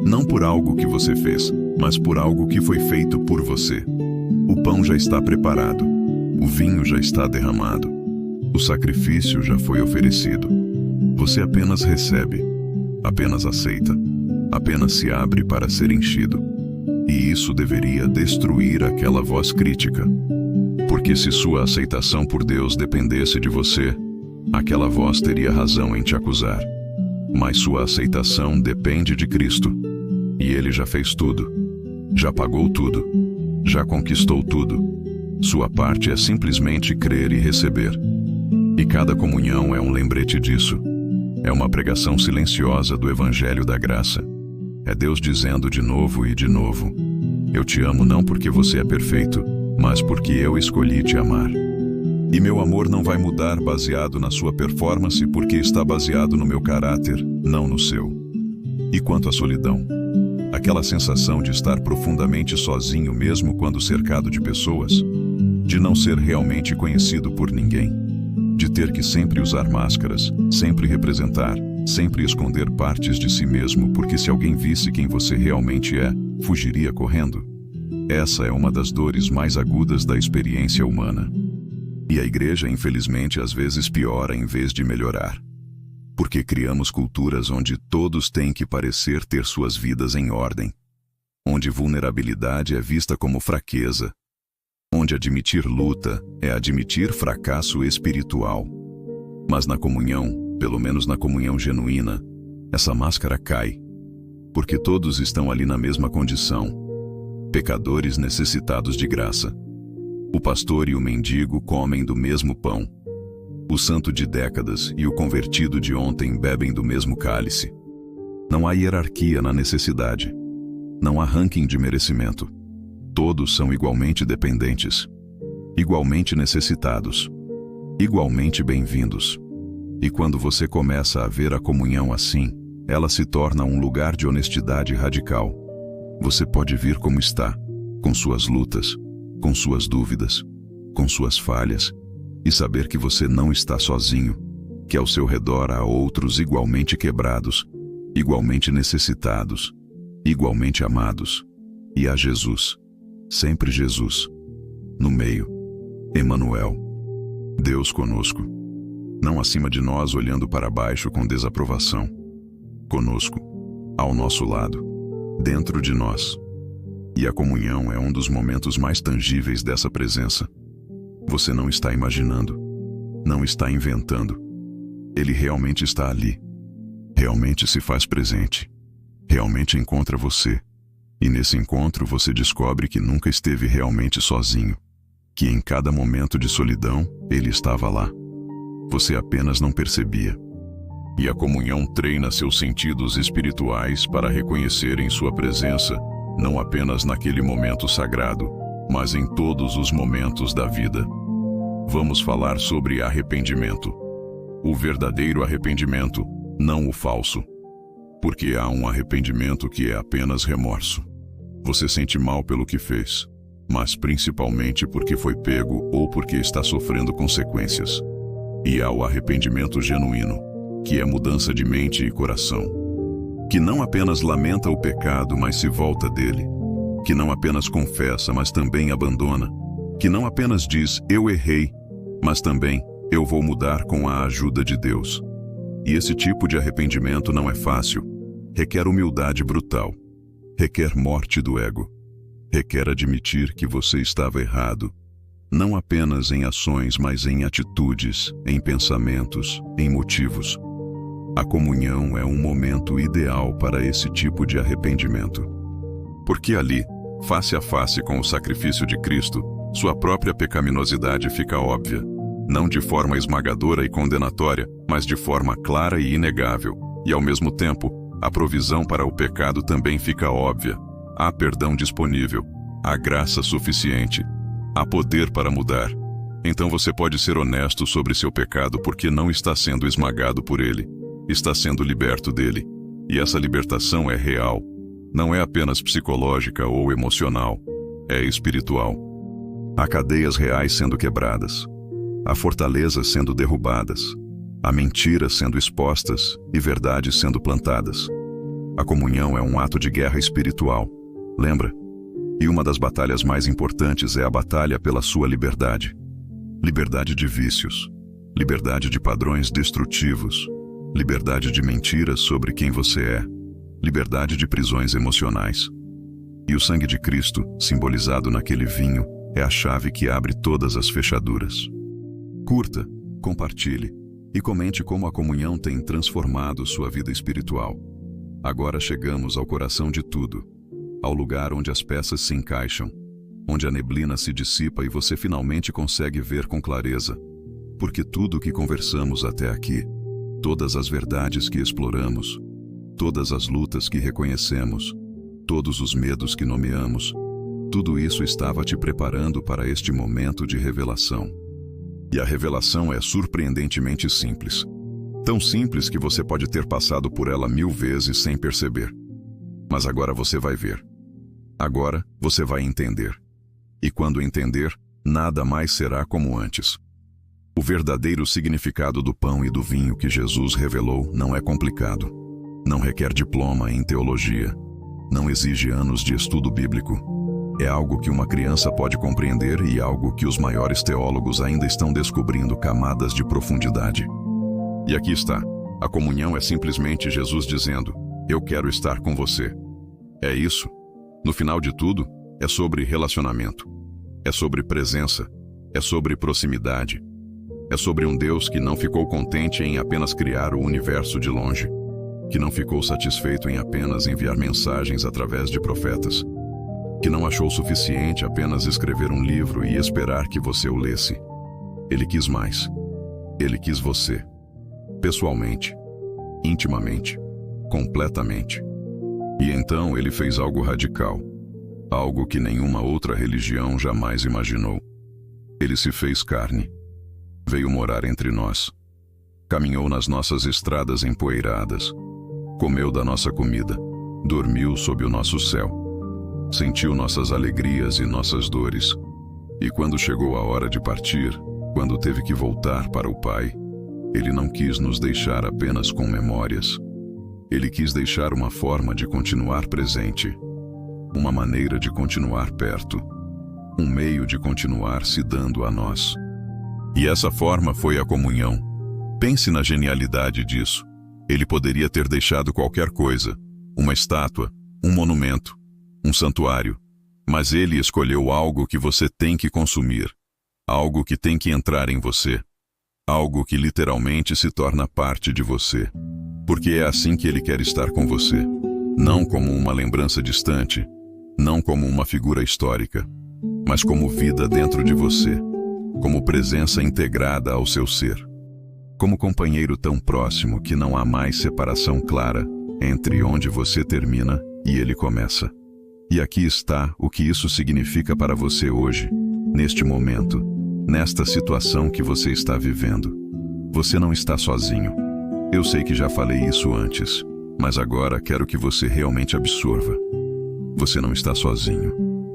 Não por algo que você fez, mas por algo que foi feito por você. O pão já está preparado, o vinho já está derramado, o sacrifício já foi oferecido. Você apenas recebe, apenas aceita, apenas se abre para ser enchido. E isso deveria destruir aquela voz crítica. Porque se sua aceitação por Deus dependesse de você, aquela voz teria razão em te acusar. Mas sua aceitação depende de Cristo. E Ele já fez tudo. Já pagou tudo. Já conquistou tudo. Sua parte é simplesmente crer e receber. E cada comunhão é um lembrete disso. É uma pregação silenciosa do Evangelho da Graça. É Deus dizendo de novo e de novo: eu te amo não porque você é perfeito, mas porque eu escolhi te amar. E meu amor não vai mudar baseado na sua performance, porque está baseado no meu caráter, não no seu. E quanto à solidão? Aquela sensação de estar profundamente sozinho mesmo quando cercado de pessoas, de não ser realmente conhecido por ninguém, de ter que sempre usar máscaras, sempre representar, sempre esconder partes de si mesmo, porque se alguém visse quem você realmente é, fugiria correndo. Essa é uma das dores mais agudas da experiência humana. E a igreja, infelizmente, às vezes piora em vez de melhorar. Porque criamos culturas onde todos têm que parecer ter suas vidas em ordem, onde vulnerabilidade é vista como fraqueza, onde admitir luta é admitir fracasso espiritual. Mas na comunhão, pelo menos na comunhão genuína, essa máscara cai, porque todos estão ali na mesma condição, pecadores necessitados de graça. O pastor e o mendigo comem do mesmo pão. O santo de décadas e o convertido de ontem bebem do mesmo cálice. Não há hierarquia na necessidade. Não há ranking de merecimento. Todos são igualmente dependentes, igualmente necessitados, igualmente bem-vindos. E quando você começa a ver a comunhão assim, ela se torna um lugar de honestidade radical. Você pode vir como está, com suas lutas, com suas dúvidas, com suas falhas, e saber que você não está sozinho, que ao seu redor há outros igualmente quebrados, igualmente necessitados, igualmente amados. E há Jesus, sempre Jesus, no meio, Emanuel, Deus conosco, não acima de nós olhando para baixo com desaprovação, conosco, ao nosso lado, dentro de nós. E a comunhão é um dos momentos mais tangíveis dessa presença. Você não está imaginando, não está inventando. Ele realmente está ali, realmente se faz presente, realmente encontra você. E nesse encontro você descobre que nunca esteve realmente sozinho, que em cada momento de solidão ele estava lá. Você apenas não percebia. E a comunhão treina seus sentidos espirituais para reconhecerem sua presença, não apenas naquele momento sagrado, mas em todos os momentos da vida. Vamos falar sobre arrependimento. O verdadeiro arrependimento, não o falso. Porque há um arrependimento que é apenas remorso. Você sente mal pelo que fez, mas principalmente porque foi pego ou porque está sofrendo consequências. E há o arrependimento genuíno, que é mudança de mente e coração. Que não apenas lamenta o pecado, mas se volta dele. Que não apenas confessa, mas também abandona. Que não apenas diz, eu errei, mas também, eu vou mudar com a ajuda de Deus. E esse tipo de arrependimento não é fácil. Requer humildade brutal. Requer morte do ego. Requer admitir que você estava errado. Não apenas em ações, mas em atitudes, em pensamentos, em motivos. A comunhão é um momento ideal para esse tipo de arrependimento. Porque ali, face a face com o sacrifício de Cristo, sua própria pecaminosidade fica óbvia. Não de forma esmagadora e condenatória, mas de forma clara e inegável. E ao mesmo tempo, a provisão para o pecado também fica óbvia. Há perdão disponível. Há graça suficiente. Há poder para mudar. Então você pode ser honesto sobre seu pecado porque não está sendo esmagado por ele. Está sendo liberto dele. E essa libertação é real. Não é apenas psicológica ou emocional. É espiritual. Há cadeias reais sendo quebradas. Há fortalezas sendo derrubadas. Há mentiras sendo expostas e verdades sendo plantadas. A comunhão é um ato de guerra espiritual. lembra? E uma das batalhas mais importantes é a batalha pela sua liberdade. Liberdade de vícios, liberdade de padrões destrutivos, liberdade de mentiras sobre quem você é, liberdade de prisões emocionais. E o sangue de Cristo, simbolizado naquele vinho, é a chave que abre todas as fechaduras. Curta, compartilhe e comente como a comunhão tem transformado sua vida espiritual. Agora chegamos ao coração de tudo, ao lugar onde as peças se encaixam, onde a neblina se dissipa e você finalmente consegue ver com clareza. Porque tudo o que conversamos até aqui, todas as verdades que exploramos, todas as lutas que reconhecemos, todos os medos que nomeamos, tudo isso estava te preparando para este momento de revelação. E a revelação é surpreendentemente simples. Tão simples que você pode ter passado por ela 1000 vezes sem perceber. Mas agora você vai ver. Agora você vai entender. E quando entender, nada mais será como antes. O verdadeiro significado do pão e do vinho que Jesus revelou não é complicado. Não requer diploma em teologia. Não exige anos de estudo bíblico. É algo que uma criança pode compreender e algo que os maiores teólogos ainda estão descobrindo camadas de profundidade. E aqui está. A comunhão é simplesmente Jesus dizendo: eu quero estar com você. É isso. No final de tudo, é sobre relacionamento. É sobre presença. É sobre proximidade. É sobre um Deus que não ficou contente em apenas criar o universo de longe, que não ficou satisfeito em apenas enviar mensagens através de profetas, que não achou suficiente apenas escrever um livro e esperar que você o lesse. Ele quis mais. Ele quis você. Pessoalmente, intimamente, completamente. E então ele fez algo radical, algo que nenhuma outra religião jamais imaginou. Ele se fez carne, veio morar entre nós, caminhou nas nossas estradas empoeiradas, comeu da nossa comida, dormiu sob o nosso céu, sentiu nossas alegrias e nossas dores. E quando chegou a hora de partir, quando teve que voltar para o Pai, ele não quis nos deixar apenas com memórias. Ele quis deixar uma forma de continuar presente, uma maneira de continuar perto, um meio de continuar se dando a nós. E essa forma foi a comunhão. Pense na genialidade disso. Ele poderia ter deixado qualquer coisa, uma estátua, um monumento, um santuário, mas ele escolheu algo que você tem que consumir, algo que tem que entrar em você, algo que literalmente se torna parte de você. Porque é assim que ele quer estar com você, não como uma lembrança distante, não como uma figura histórica, mas como vida dentro de você, como presença integrada ao seu ser, como companheiro tão próximo que não há mais separação clara entre onde você termina e ele começa. E aqui está o que isso significa para você hoje, neste momento, nesta situação que você está vivendo. Você não está sozinho. Eu sei que já falei isso antes, mas agora quero que você realmente absorva. Você não está sozinho.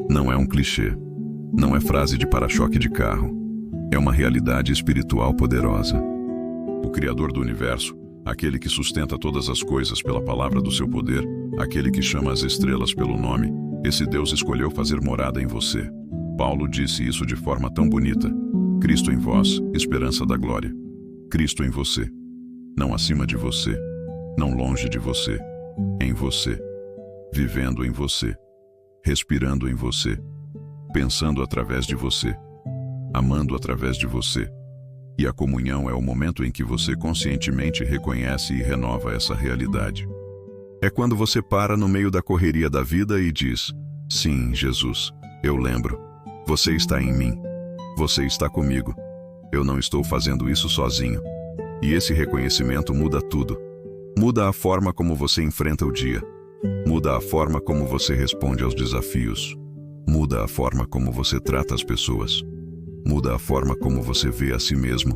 Não é um clichê. Não é frase de para-choque de carro. É uma realidade espiritual poderosa. O Criador do Universo, aquele que sustenta todas as coisas pela palavra do seu poder, aquele que chama as estrelas pelo nome, esse Deus escolheu fazer morada em você. Paulo disse isso de forma tão bonita. Cristo em vós, esperança da glória. Cristo em você. Não acima de você, não longe de você, em você, vivendo em você, respirando em você, pensando através de você, amando através de você. E a comunhão é o momento em que você conscientemente reconhece e renova essa realidade. É quando você para no meio da correria da vida e diz: sim, Jesus, eu lembro. Você está em mim. Você está comigo. Eu não estou fazendo isso sozinho. E esse reconhecimento muda tudo. Muda a forma como você enfrenta o dia. Muda a forma como você responde aos desafios. Muda a forma como você trata as pessoas. Muda a forma como você vê a si mesmo.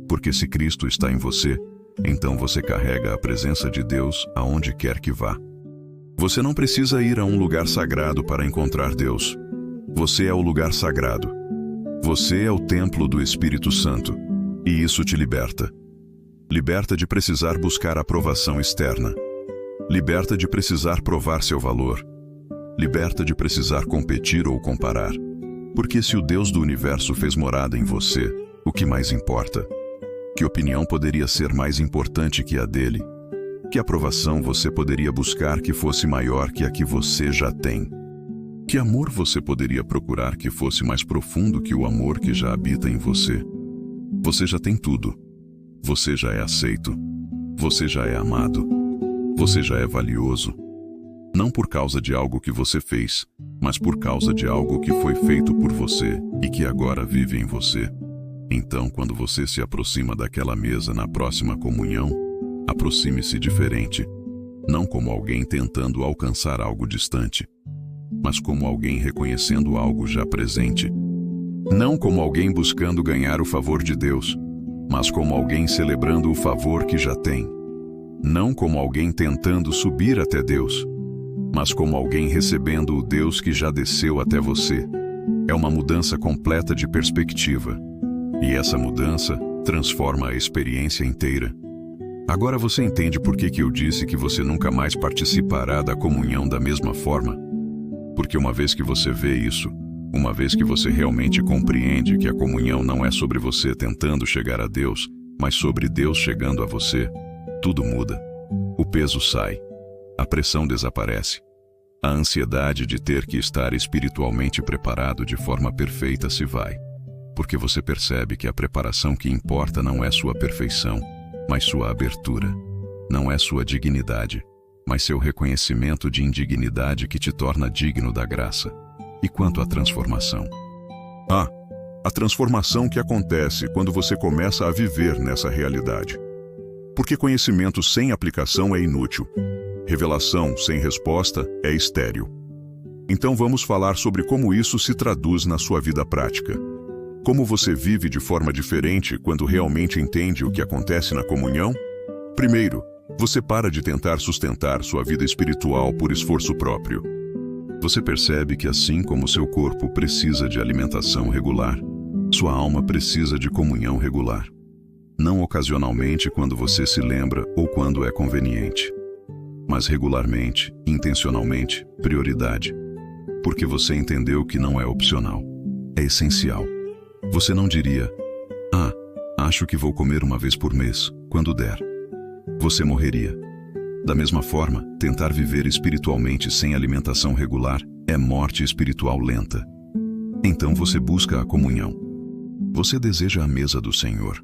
Porque se Cristo está em você, então você carrega a presença de Deus aonde quer que vá. Você não precisa ir a um lugar sagrado para encontrar Deus. Você é o lugar sagrado. Você é o templo do Espírito Santo. E isso te liberta. Liberta de precisar buscar aprovação externa. Liberta de precisar provar seu valor. Liberta de precisar competir ou comparar. Porque se o Deus do universo fez morada em você, o que mais importa? Que opinião poderia ser mais importante que a dele? Que aprovação você poderia buscar que fosse maior que a que você já tem? Que amor você poderia procurar que fosse mais profundo que o amor que já habita em você? Você já tem tudo. Você já é aceito. Você já é amado. Você já é valioso. Não por causa de algo que você fez, mas por causa de algo que foi feito por você e que agora vive em você. Então, quando você se aproxima daquela mesa na próxima comunhão, aproxime-se diferente. Não como alguém tentando alcançar algo distante, mas como alguém reconhecendo algo já presente. Não como alguém buscando ganhar o favor de Deus, mas como alguém celebrando o favor que já tem. Não como alguém tentando subir até Deus, mas como alguém recebendo o Deus que já desceu até você. É uma mudança completa de perspectiva. E essa mudança transforma a experiência inteira. Agora você entende por que eu disse que você nunca mais participará da comunhão da mesma forma? Porque uma vez que você vê isso, uma vez que você realmente compreende que a comunhão não é sobre você tentando chegar a Deus, mas sobre Deus chegando a você, tudo muda. O peso sai. A pressão desaparece. A ansiedade de ter que estar espiritualmente preparado de forma perfeita se vai. Porque você percebe que a preparação que importa não é sua perfeição, mas sua abertura. Não é sua dignidade, mas seu reconhecimento de indignidade que te torna digno da graça. E quanto à transformação? A transformação que acontece quando você começa a viver nessa realidade. Porque conhecimento sem aplicação é inútil. Revelação sem resposta é estéril. Então vamos falar sobre como isso se traduz na sua vida prática. Como você vive de forma diferente quando realmente entende o que acontece na comunhão? Primeiro, você para de tentar sustentar sua vida espiritual por esforço próprio. Você percebe que assim como seu corpo precisa de alimentação regular, sua alma precisa de comunhão regular. Não ocasionalmente quando você se lembra ou quando é conveniente, mas regularmente, intencionalmente, prioridade. Porque você entendeu que não é opcional, é essencial. Você não diria, acho que vou comer uma vez por mês, quando der. Você morreria. Da mesma forma, tentar viver espiritualmente sem alimentação regular é morte espiritual lenta. Então você busca a comunhão. Você deseja a mesa do Senhor.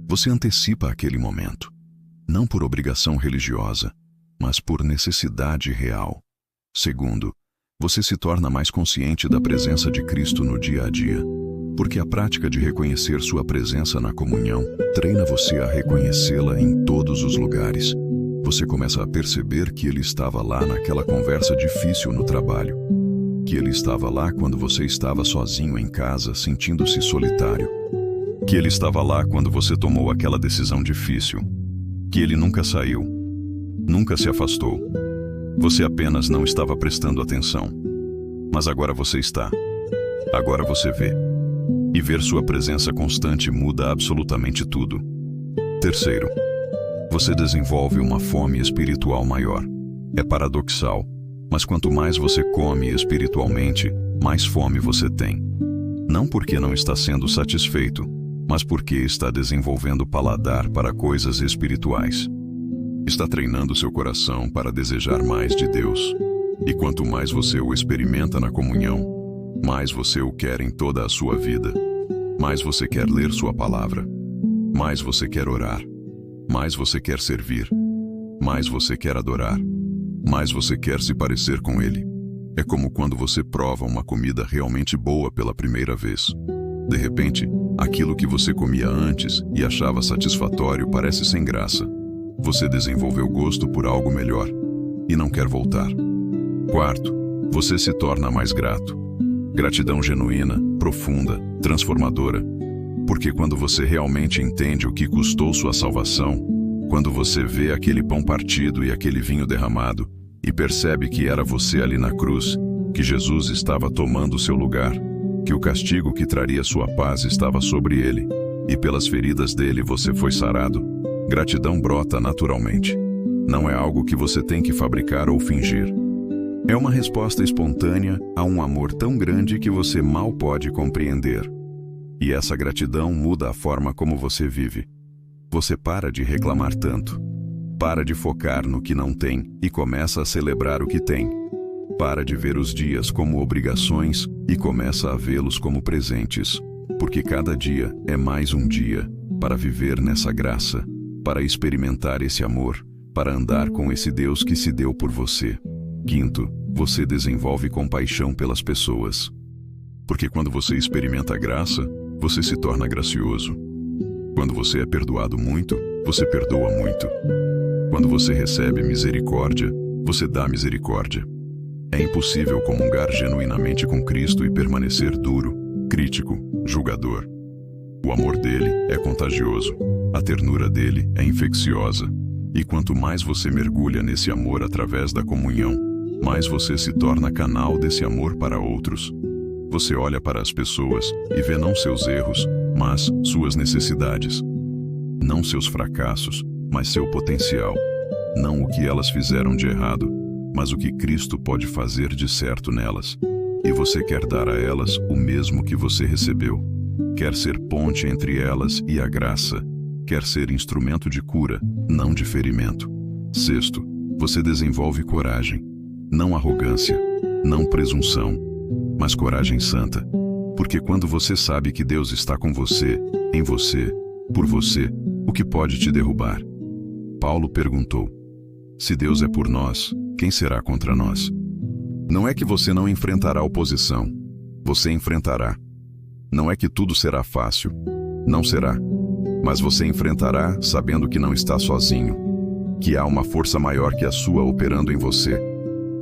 Você antecipa aquele momento. Não por obrigação religiosa, mas por necessidade real. Segundo, você se torna mais consciente da presença de Cristo no dia a dia. Porque a prática de reconhecer sua presença na comunhão treina você a reconhecê-la em todos os lugares. Você começa a perceber que Ele estava lá naquela conversa difícil no trabalho. Que Ele estava lá quando você estava sozinho em casa, sentindo-se solitário. Que Ele estava lá quando você tomou aquela decisão difícil. Que Ele nunca saiu. Nunca se afastou. Você apenas não estava prestando atenção. Mas agora você está. Agora você vê. E ver sua presença constante muda absolutamente tudo. Terceiro, você desenvolve uma fome espiritual maior. É paradoxal, mas quanto mais você come espiritualmente, mais fome você tem. Não porque não está sendo satisfeito, mas porque está desenvolvendo paladar para coisas espirituais. Está treinando seu coração para desejar mais de Deus. E quanto mais você o experimenta na comunhão, mais você o quer em toda a sua vida. Mais você quer ler sua palavra. Mais você quer orar. Mais você quer servir. Mais você quer adorar. Mais você quer se parecer com Ele. É como quando você prova uma comida realmente boa pela primeira vez. De repente, aquilo que você comia antes e achava satisfatório parece sem graça. Você desenvolveu gosto por algo melhor e não quer voltar. Quarto, você se torna mais grato. Gratidão genuína, profunda, transformadora. Porque quando você realmente entende o que custou sua salvação, quando você vê aquele pão partido e aquele vinho derramado, e percebe que era você ali na cruz, que Jesus estava tomando seu lugar, que o castigo que traria sua paz estava sobre ele, e pelas feridas dele você foi sarado, gratidão brota naturalmente. Não é algo que você tem que fabricar ou fingir. É uma resposta espontânea a um amor tão grande que você mal pode compreender. E essa gratidão muda a forma como você vive. Você para de reclamar tanto. Para de focar no que não tem e começa a celebrar o que tem. Para de ver os dias como obrigações e começa a vê-los como presentes. Porque cada dia é mais um dia para viver nessa graça, para experimentar esse amor, para andar com esse Deus que se deu por você. Quinto, você desenvolve compaixão pelas pessoas. Porque quando você experimenta a graça, você se torna gracioso. Quando você é perdoado muito, você perdoa muito. Quando você recebe misericórdia, você dá misericórdia. É impossível comungar genuinamente com Cristo e permanecer duro, crítico, julgador. O amor dele é contagioso, a ternura dele é infecciosa. E quanto mais você mergulha nesse amor através da comunhão, mais você se torna canal desse amor para outros. Você olha para as pessoas e vê não seus erros, mas suas necessidades. Não seus fracassos, mas seu potencial. Não o que elas fizeram de errado, mas o que Cristo pode fazer de certo nelas. E você quer dar a elas o mesmo que você recebeu. Quer ser ponte entre elas e a graça. Quer ser instrumento de cura, não de ferimento. Sexto, você desenvolve coragem. Não arrogância, não presunção, mas coragem santa. Porque quando você sabe que Deus está com você, em você, por você, o que pode te derrubar? Paulo perguntou: se Deus é por nós, quem será contra nós? Não é que você não enfrentará oposição. Você enfrentará. Não é que tudo será fácil. Não será. Mas você enfrentará sabendo que não está sozinho. Que há uma força maior que a sua operando em você.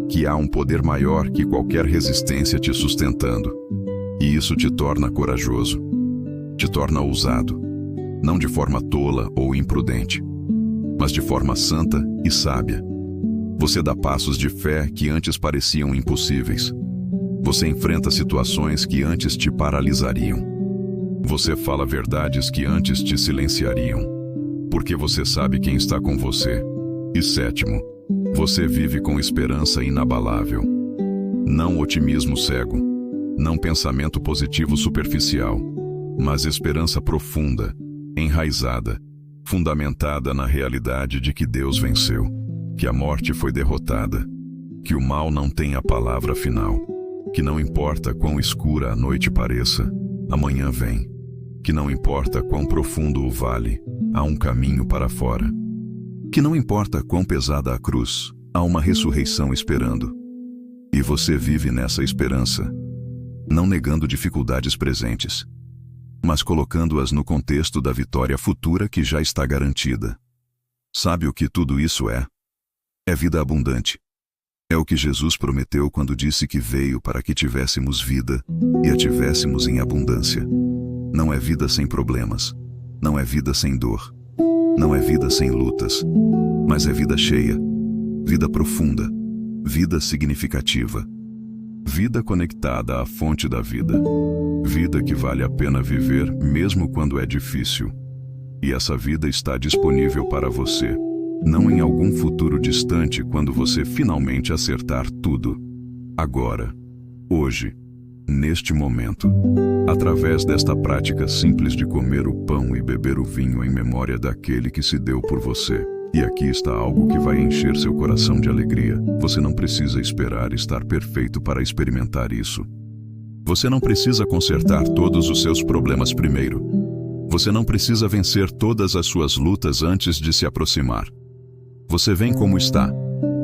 Que há um poder maior que qualquer resistência te sustentando. E isso te torna corajoso. Te torna ousado. Não de forma tola ou imprudente, mas de forma santa e sábia. Você dá passos de fé que antes pareciam impossíveis. Você enfrenta situações que antes te paralisariam. Você fala verdades que antes te silenciariam, porque você sabe quem está com você. E sétimo, você vive com esperança inabalável. Não otimismo cego, não pensamento positivo superficial, mas esperança profunda, enraizada, fundamentada na realidade de que Deus venceu, que a morte foi derrotada, que o mal não tem a palavra final, que não importa quão escura a noite pareça, amanhã vem, que não importa quão profundo o vale, há um caminho para fora, que não importa quão pesada a cruz, há uma ressurreição esperando. E você vive nessa esperança, não negando dificuldades presentes, mas colocando-as no contexto da vitória futura que já está garantida. Sabe o que tudo isso é? É vida abundante. É o que Jesus prometeu quando disse que veio para que tivéssemos vida e a tivéssemos em abundância. Não é vida sem problemas, não é vida sem dor, não é vida sem lutas, mas é vida cheia, vida profunda, vida significativa, vida conectada à fonte da vida, vida que vale a pena viver mesmo quando é difícil. E essa vida está disponível para você, não em algum futuro distante quando você finalmente acertar tudo. Agora, hoje, neste momento, através desta prática simples de comer o pão e beber o vinho em memória daquele que se deu por você. E aqui está algo que vai encher seu coração de alegria. Você não precisa esperar estar perfeito para experimentar isso. Você não precisa consertar todos os seus problemas primeiro. Você não precisa vencer todas as suas lutas antes de se aproximar. Você vem como está,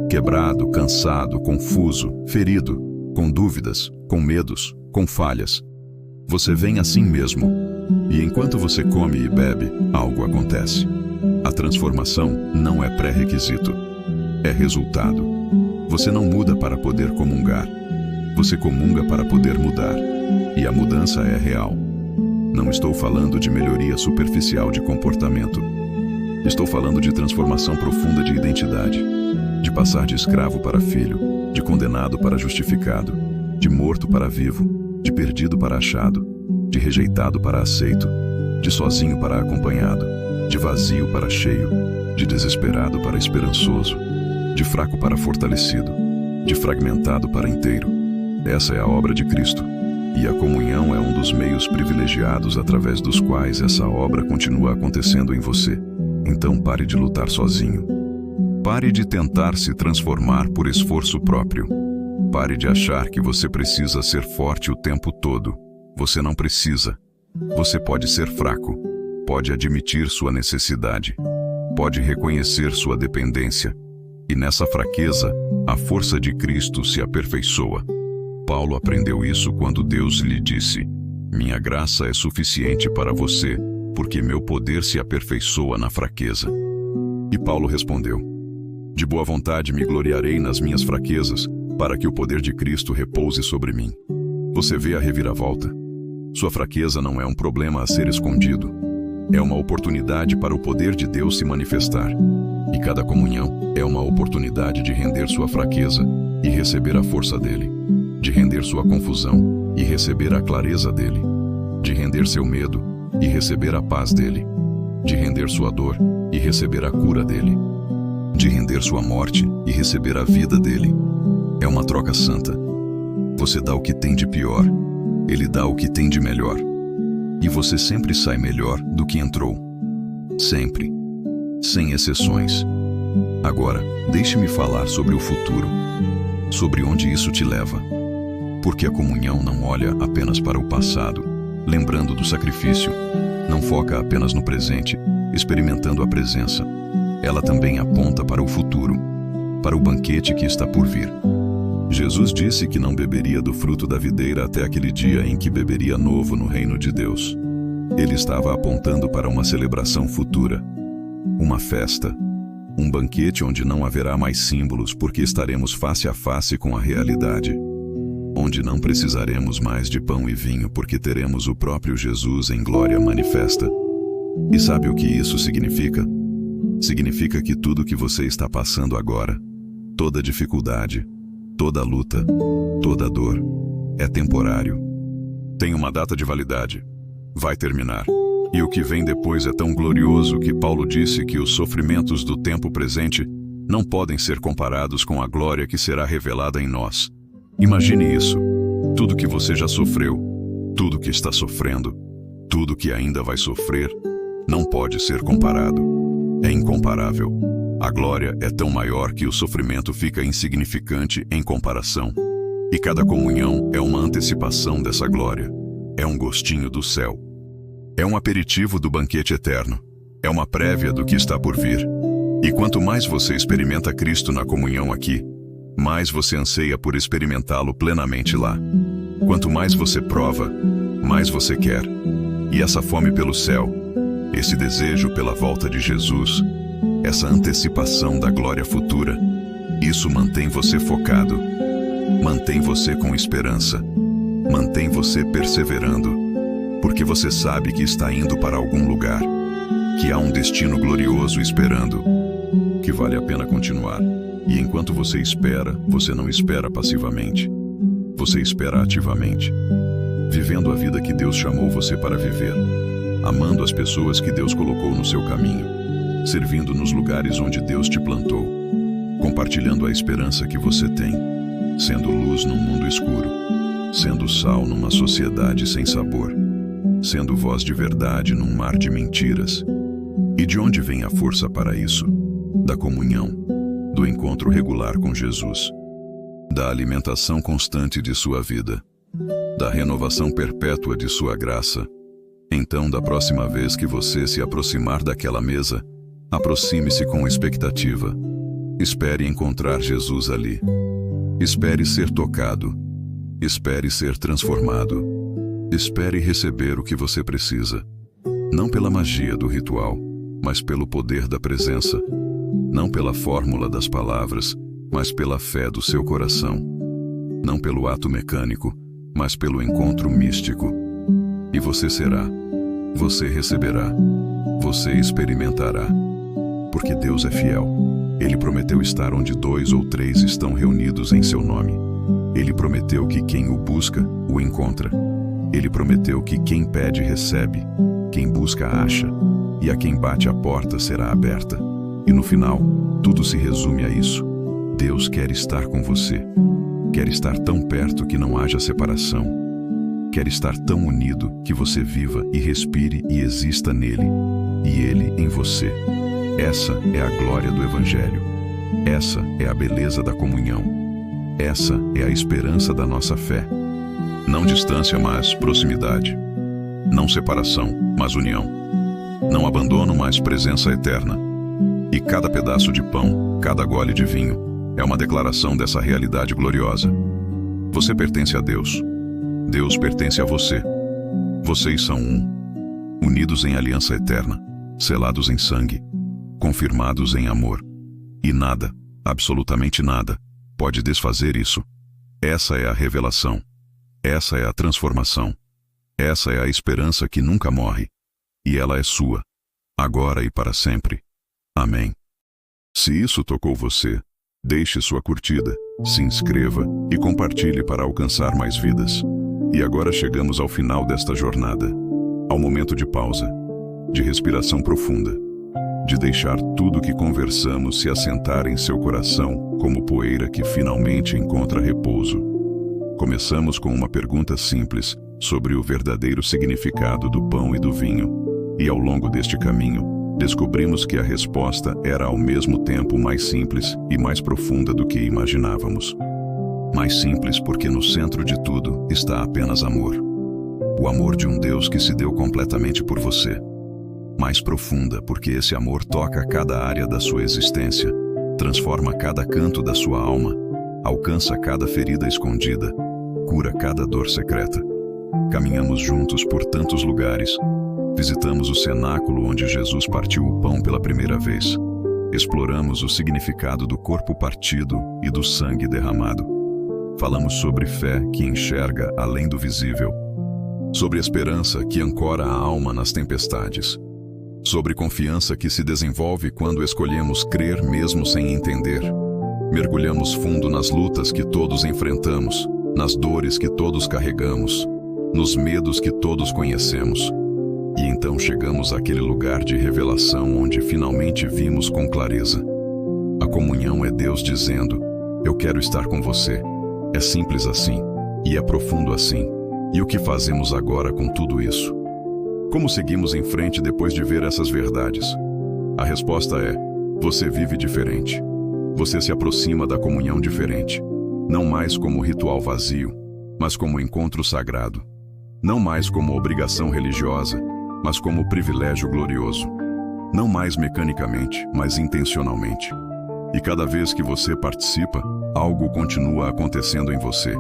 quebrado, cansado, confuso, ferido, com dúvidas, com medos, com falhas. Você vem assim mesmo. E enquanto você come e bebe, algo acontece. A transformação não é pré-requisito, é resultado. Você não muda para poder comungar. Você comunga para poder mudar. E a mudança é real. Não estou falando de melhoria superficial de comportamento. Estou falando de transformação profunda de identidade. De passar de escravo para filho, de condenado para justificado, de morto para vivo, de perdido para achado, de rejeitado para aceito, de sozinho para acompanhado, de vazio para cheio, de desesperado para esperançoso, de fraco para fortalecido, de fragmentado para inteiro. Essa é a obra de Cristo. E a comunhão é um dos meios privilegiados através dos quais essa obra continua acontecendo em você. Então pare de lutar sozinho. Pare de tentar se transformar por esforço próprio. Pare de achar que você precisa ser forte o tempo todo. Você não precisa. Você pode ser fraco. Pode admitir sua necessidade. Pode reconhecer sua dependência. E nessa fraqueza, a força de Cristo se aperfeiçoa. Paulo aprendeu isso quando Deus lhe disse: "Minha graça é suficiente para você, porque meu poder se aperfeiçoa na fraqueza." E Paulo respondeu: "De boa vontade me gloriarei nas minhas fraquezas, para que o poder de Cristo repouse sobre mim." Você vê a reviravolta? Sua fraqueza não é um problema a ser escondido. É uma oportunidade para o poder de Deus se manifestar. E cada comunhão é uma oportunidade de render sua fraqueza e receber a força dele. De render sua confusão e receber a clareza dele. De render seu medo e receber a paz dele. De render sua dor e receber a cura dele. De render sua morte e receber a vida dele. É uma troca santa. Você dá o que tem de pior, ele dá o que tem de melhor. E você sempre sai melhor do que entrou. Sempre. Sem exceções. Agora, deixe-me falar sobre o futuro. Sobre onde isso te leva. Porque a comunhão não olha apenas para o passado, lembrando do sacrifício. Não foca apenas no presente, experimentando a presença. Ela também aponta para o futuro, para o banquete que está por vir. Jesus disse que não beberia do fruto da videira até aquele dia em que beberia novo no reino de Deus. Ele estava apontando para uma celebração futura, uma festa, um banquete onde não haverá mais símbolos porque estaremos face a face com a realidade, onde não precisaremos mais de pão e vinho porque teremos o próprio Jesus em glória manifesta. E sabe o que isso significa? Significa que tudo que você está passando agora, toda dificuldade, toda luta, toda dor, é temporário. Tem uma data de validade. Vai terminar. E o que vem depois é tão glorioso que Paulo disse que os sofrimentos do tempo presente não podem ser comparados com a glória que será revelada em nós. Imagine isso. Tudo que você já sofreu, tudo que está sofrendo, tudo que ainda vai sofrer, não pode ser comparado. É incomparável. A glória é tão maior que o sofrimento fica insignificante em comparação. E cada comunhão é uma antecipação dessa glória. É um gostinho do céu. É um aperitivo do banquete eterno. É uma prévia do que está por vir. E quanto mais você experimenta Cristo na comunhão aqui, mais você anseia por experimentá-lo plenamente lá. Quanto mais você prova, mais você quer. E essa fome pelo céu, esse desejo pela volta de Jesus, essa antecipação da glória futura, isso mantém você focado, mantém você com esperança, mantém você perseverando, porque você sabe que está indo para algum lugar, que há um destino glorioso esperando, que vale a pena continuar. E enquanto você espera, você não espera passivamente, você espera ativamente, vivendo a vida que Deus chamou você para viver, amando as pessoas que Deus colocou no seu caminho, servindo nos lugares onde Deus te plantou, compartilhando a esperança que você tem, sendo luz num mundo escuro, sendo sal numa sociedade sem sabor, sendo voz de verdade num mar de mentiras. E de onde vem a força para isso? Da comunhão, do encontro regular com Jesus, da alimentação constante de sua vida, da renovação perpétua de sua graça. Então, da próxima vez que você se aproximar daquela mesa, aproxime-se com expectativa. Espere encontrar Jesus ali. Espere ser tocado. Espere ser transformado. Espere receber o que você precisa. Não pela magia do ritual, mas pelo poder da presença. Não pela fórmula das palavras, mas pela fé do seu coração. Não pelo ato mecânico, mas pelo encontro místico. E você será. Você receberá. Você experimentará. Porque Deus é fiel. Ele prometeu estar onde 2 ou 3 estão reunidos em seu nome. Ele prometeu que quem o busca, o encontra. Ele prometeu que quem pede, recebe. Quem busca, acha. E a quem bate a porta será aberta. E no final, tudo se resume a isso. Deus quer estar com você. Quer estar tão perto que não haja separação. Quer estar tão unido que você viva e respire e exista nele, e ele em você. Essa é a glória do Evangelho. Essa é a beleza da comunhão. Essa é a esperança da nossa fé. Não distância, mas proximidade. Não separação, mas união. Não abandono, mas presença eterna. E cada pedaço de pão, cada gole de vinho, é uma declaração dessa realidade gloriosa. Você pertence a Deus. Deus pertence a você. Vocês são um. Unidos em aliança eterna, selados em sangue, confirmados em amor. E nada, absolutamente nada, pode desfazer isso. Essa é a revelação. Essa é a transformação. Essa é a esperança que nunca morre. E ela é sua, agora e para sempre. Amém. Se isso tocou você, deixe sua curtida, se inscreva e compartilhe para alcançar mais vidas. E agora chegamos ao final desta jornada, ao momento de pausa, de respiração profunda, de deixar tudo que conversamos se assentar em seu coração como poeira que finalmente encontra repouso. Começamos com uma pergunta simples sobre o verdadeiro significado do pão e do vinho, e ao longo deste caminho, descobrimos que a resposta era ao mesmo tempo mais simples e mais profunda do que imaginávamos. Mais simples porque no centro de tudo está apenas amor. O amor de um Deus que se deu completamente por você. Mais profunda porque esse amor toca cada área da sua existência, transforma cada canto da sua alma, alcança cada ferida escondida, cura cada dor secreta. Caminhamos juntos por tantos lugares. Visitamos o cenáculo onde Jesus partiu o pão pela primeira vez. Exploramos o significado do corpo partido e do sangue derramado. Falamos sobre fé que enxerga além do visível. Sobre esperança que ancora a alma nas tempestades. Sobre confiança que se desenvolve quando escolhemos crer mesmo sem entender. Mergulhamos fundo nas lutas que todos enfrentamos, nas dores que todos carregamos, nos medos que todos conhecemos. E então chegamos àquele lugar de revelação onde finalmente vimos com clareza. A comunhão é Deus dizendo, eu quero estar com você. É simples assim, e é profundo assim. E o que fazemos agora com tudo isso? Como seguimos em frente depois de ver essas verdades? A resposta é, você vive diferente. Você se aproxima da comunhão diferente. Não mais como ritual vazio, mas como encontro sagrado. Não mais como obrigação religiosa, mas como privilégio glorioso. Não mais mecanicamente, mas intencionalmente. E cada vez que você participa, algo continua acontecendo em você.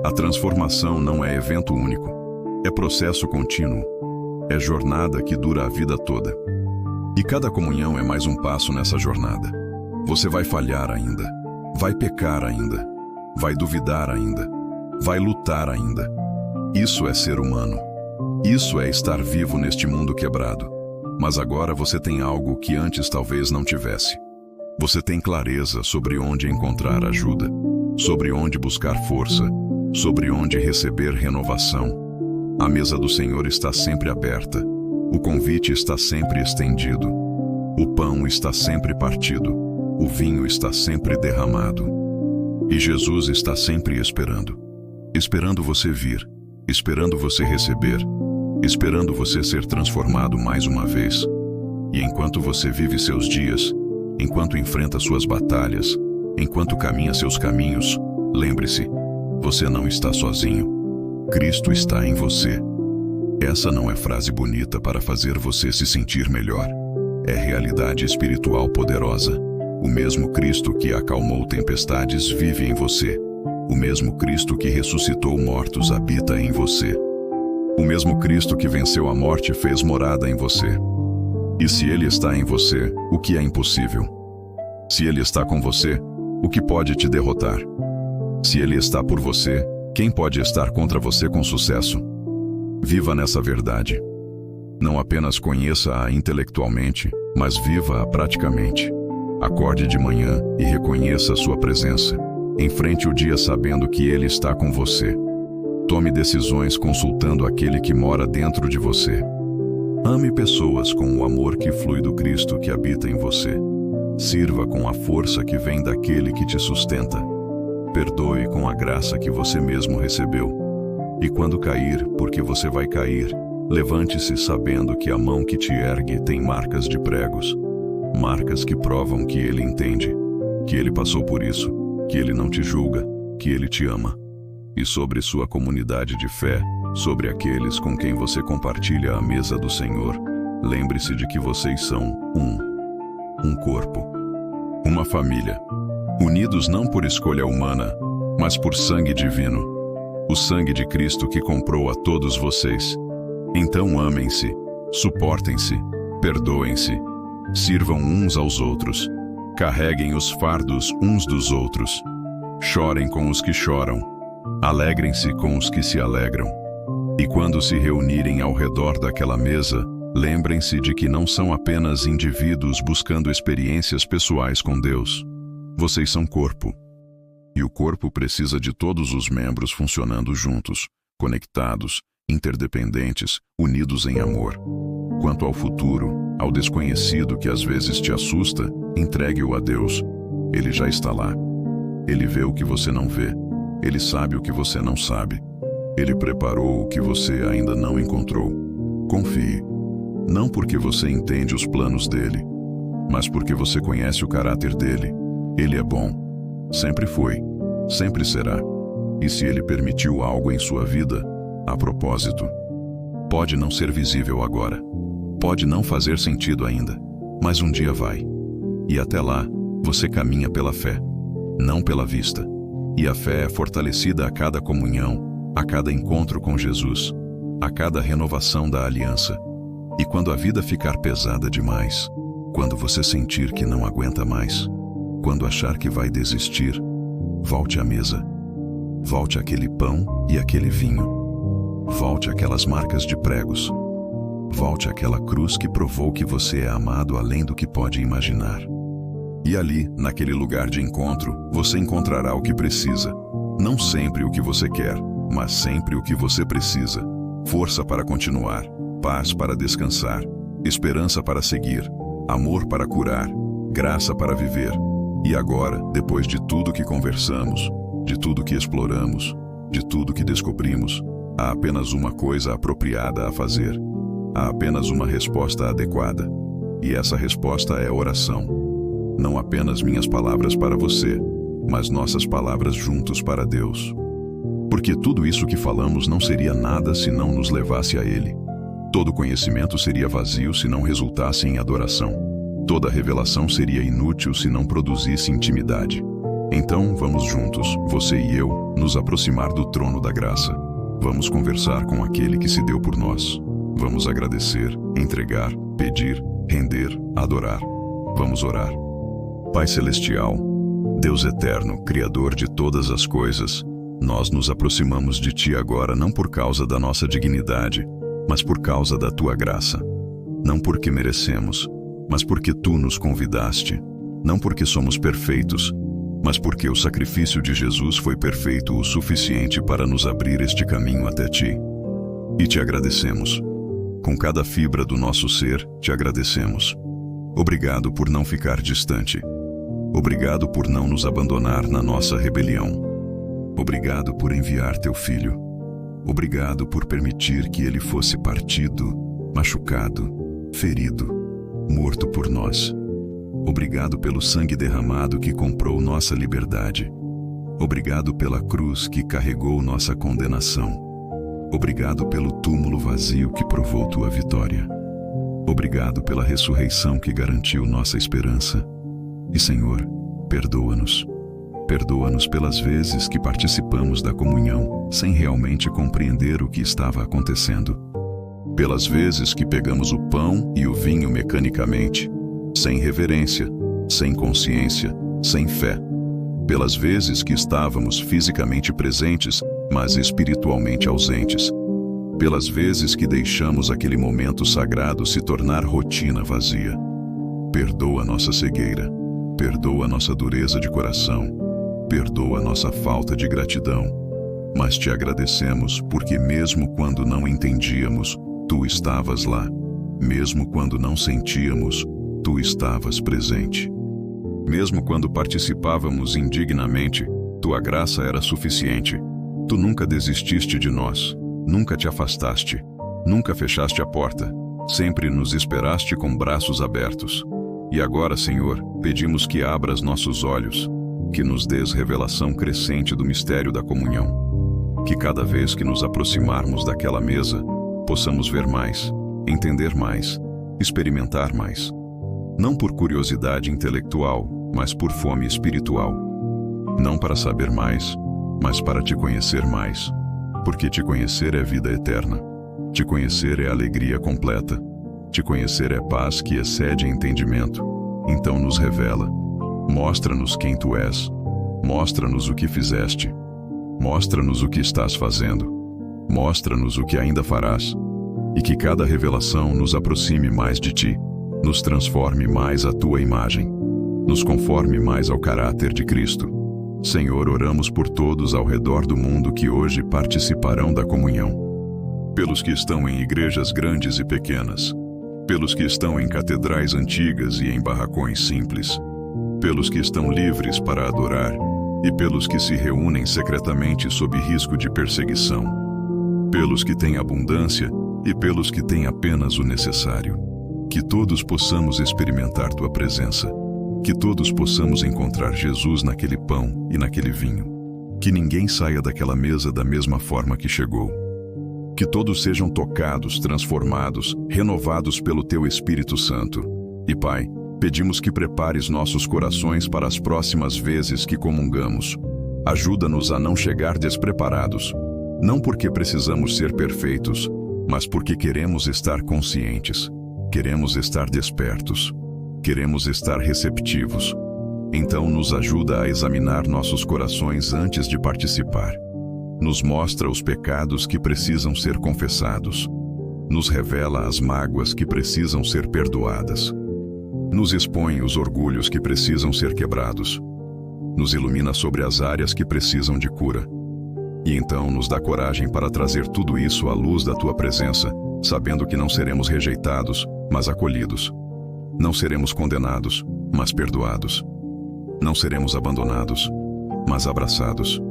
A transformação não é evento único, é processo contínuo, é jornada que dura a vida toda. E cada comunhão é mais um passo nessa jornada. Você vai falhar ainda, vai pecar ainda, vai duvidar ainda, vai lutar ainda. Isso é ser humano. Isso é estar vivo neste mundo quebrado. Mas agora você tem algo que antes talvez não tivesse. Você tem clareza sobre onde encontrar ajuda, sobre onde buscar força, sobre onde receber renovação. A mesa do Senhor está sempre aberta. O convite está sempre estendido. O pão está sempre partido. O vinho está sempre derramado. E Jesus está sempre esperando. Esperando você vir. Esperando você receber. Esperando você ser transformado mais uma vez. E enquanto você vive seus dias, enquanto enfrenta suas batalhas, enquanto caminha seus caminhos, lembre-se, você não está sozinho. Cristo está em você. Essa não é frase bonita para fazer você se sentir melhor. É realidade espiritual poderosa. O mesmo Cristo que acalmou tempestades vive em você. O mesmo Cristo que ressuscitou mortos habita em você. O mesmo Cristo que venceu a morte fez morada em você. E se Ele está em você, o que é impossível? Se Ele está com você, o que pode te derrotar? Se Ele está por você, quem pode estar contra você com sucesso? Viva nessa verdade. Não apenas conheça-a intelectualmente, mas viva-a praticamente. Acorde de manhã e reconheça a sua presença. Enfrente o dia sabendo que Ele está com você. Tome decisões consultando aquele que mora dentro de você. Ame pessoas com o amor que flui do Cristo que habita em você. Sirva com a força que vem daquele que te sustenta. Perdoe com a graça que você mesmo recebeu. E quando cair, porque você vai cair, levante-se sabendo que a mão que te ergue tem marcas de pregos. Marcas que provam que ele entende, que ele passou por isso, que ele não te julga, que ele te ama. E sobre sua comunidade de fé, sobre aqueles com quem você compartilha a mesa do Senhor, lembre-se de que vocês são um corpo, uma família, unidos não por escolha humana, mas por sangue divino, o sangue de Cristo que comprou a todos vocês. Então amem-se, suportem-se, perdoem-se, sirvam uns aos outros, carreguem os fardos uns dos outros, chorem com os que choram, alegrem-se com os que se alegram. E quando se reunirem ao redor daquela mesa, lembrem-se de que não são apenas indivíduos buscando experiências pessoais com Deus. Vocês são corpo. E o corpo precisa de todos os membros funcionando juntos, conectados, interdependentes, unidos em amor. Quanto ao futuro, ao desconhecido que às vezes te assusta, entregue-o a Deus. Ele já está lá. Ele vê o que você não vê. Ele sabe o que você não sabe. Ele preparou o que você ainda não encontrou. Confie. Não porque você entende os planos dele, mas porque você conhece o caráter dele. Ele é bom. Sempre foi. Sempre será. E se ele permitiu algo em sua vida, a propósito. Pode não ser visível agora. Pode não fazer sentido ainda. Mas um dia vai. E até lá, você caminha pela fé, não pela vista. E a fé é fortalecida a cada comunhão, a cada encontro com Jesus, a cada renovação da aliança. E quando a vida ficar pesada demais, quando você sentir que não aguenta mais, quando achar que vai desistir, volte à mesa. Volte àquele pão e àquele vinho. Volte àquelas marcas de pregos. Volte àquela cruz que provou que você é amado além do que pode imaginar. E ali, naquele lugar de encontro, você encontrará o que precisa. Não sempre o que você quer, mas sempre o que você precisa. Força para continuar, paz para descansar, esperança para seguir, amor para curar, graça para viver. E agora, depois de tudo que conversamos, de tudo que exploramos, de tudo que descobrimos, há apenas uma coisa apropriada a fazer. Há apenas uma resposta adequada. E essa resposta é oração. Não apenas minhas palavras para você, mas nossas palavras juntos para Deus. Porque tudo isso que falamos não seria nada se não nos levasse a Ele. Todo conhecimento seria vazio se não resultasse em adoração. Toda revelação seria inútil se não produzisse intimidade. Então, vamos juntos, você e eu, nos aproximar do trono da graça. Vamos conversar com aquele que se deu por nós. Vamos agradecer, entregar, pedir, render, adorar. Vamos orar. Pai Celestial, Deus Eterno, Criador de todas as coisas, nós nos aproximamos de Ti agora não por causa da nossa dignidade, mas por causa da Tua graça. Não porque merecemos, mas porque Tu nos convidaste. Não porque somos perfeitos, mas porque o sacrifício de Jesus foi perfeito o suficiente para nos abrir este caminho até Ti. E Te agradecemos. Com cada fibra do nosso ser, Te agradecemos. Obrigado por não ficar distante. Obrigado por não nos abandonar na nossa rebelião. Obrigado por enviar Teu Filho. Obrigado por permitir que Ele fosse partido, machucado, ferido, morto por nós. Obrigado pelo sangue derramado que comprou nossa liberdade. Obrigado pela cruz que carregou nossa condenação. Obrigado pelo túmulo vazio que provou Tua vitória. Obrigado pela ressurreição que garantiu nossa esperança. E, Senhor, perdoa-nos. Perdoa-nos pelas vezes que participamos da comunhão sem realmente compreender o que estava acontecendo. Pelas vezes que pegamos o pão e o vinho mecanicamente, sem reverência, sem consciência, sem fé. Pelas vezes que estávamos fisicamente presentes, mas espiritualmente ausentes. Pelas vezes que deixamos aquele momento sagrado se tornar rotina vazia. Perdoa nossa cegueira. Perdoa nossa dureza de coração. Perdoa nossa falta de gratidão. Mas Te agradecemos porque mesmo quando não entendíamos, Tu estavas lá. Mesmo quando não sentíamos, Tu estavas presente. Mesmo quando participávamos indignamente, tua graça era suficiente. Tu nunca desististe de nós, nunca te afastaste, nunca fechaste a porta, sempre nos esperaste com braços abertos. E agora, Senhor, pedimos que abras nossos olhos, que nos dês revelação crescente do mistério da comunhão. Que cada vez que nos aproximarmos daquela mesa, possamos ver mais, entender mais, experimentar mais. Não por curiosidade intelectual, mas por fome espiritual. Não para saber mais, mas para te conhecer mais. Porque te conhecer é vida eterna. Te conhecer é alegria completa. Te conhecer é paz que excede entendimento. Então nos revela. Mostra-nos quem tu és. Mostra-nos o que fizeste. Mostra-nos o que estás fazendo. Mostra-nos o que ainda farás. E que cada revelação nos aproxime mais de ti. Nos transforme mais à tua imagem. Nos conforme mais ao caráter de Cristo. Senhor, oramos por todos ao redor do mundo que hoje participarão da comunhão. Pelos que estão em igrejas grandes e pequenas. Pelos que estão em catedrais antigas e em barracões simples. Pelos que estão livres para adorar. E pelos que se reúnem secretamente sob risco de perseguição. Pelos que têm abundância e pelos que têm apenas o necessário. Que todos possamos experimentar tua presença. Que todos possamos encontrar Jesus naquele pão e naquele vinho. Que ninguém saia daquela mesa da mesma forma que chegou. Que todos sejam tocados, transformados, renovados pelo teu Espírito Santo. E Pai, pedimos que prepares nossos corações para as próximas vezes que comungamos. Ajuda-nos a não chegar despreparados. Não porque precisamos ser perfeitos, mas porque queremos estar conscientes. Queremos estar despertos. Queremos estar receptivos. Então nos ajuda a examinar nossos corações antes de participar. Nos mostra os pecados que precisam ser confessados. Nos revela as mágoas que precisam ser perdoadas. Nos expõe os orgulhos que precisam ser quebrados. Nos ilumina sobre as áreas que precisam de cura. E então nos dá coragem para trazer tudo isso à luz da tua presença, sabendo que não seremos rejeitados, mas acolhidos. Não seremos condenados, mas perdoados. Não seremos abandonados, mas abraçados.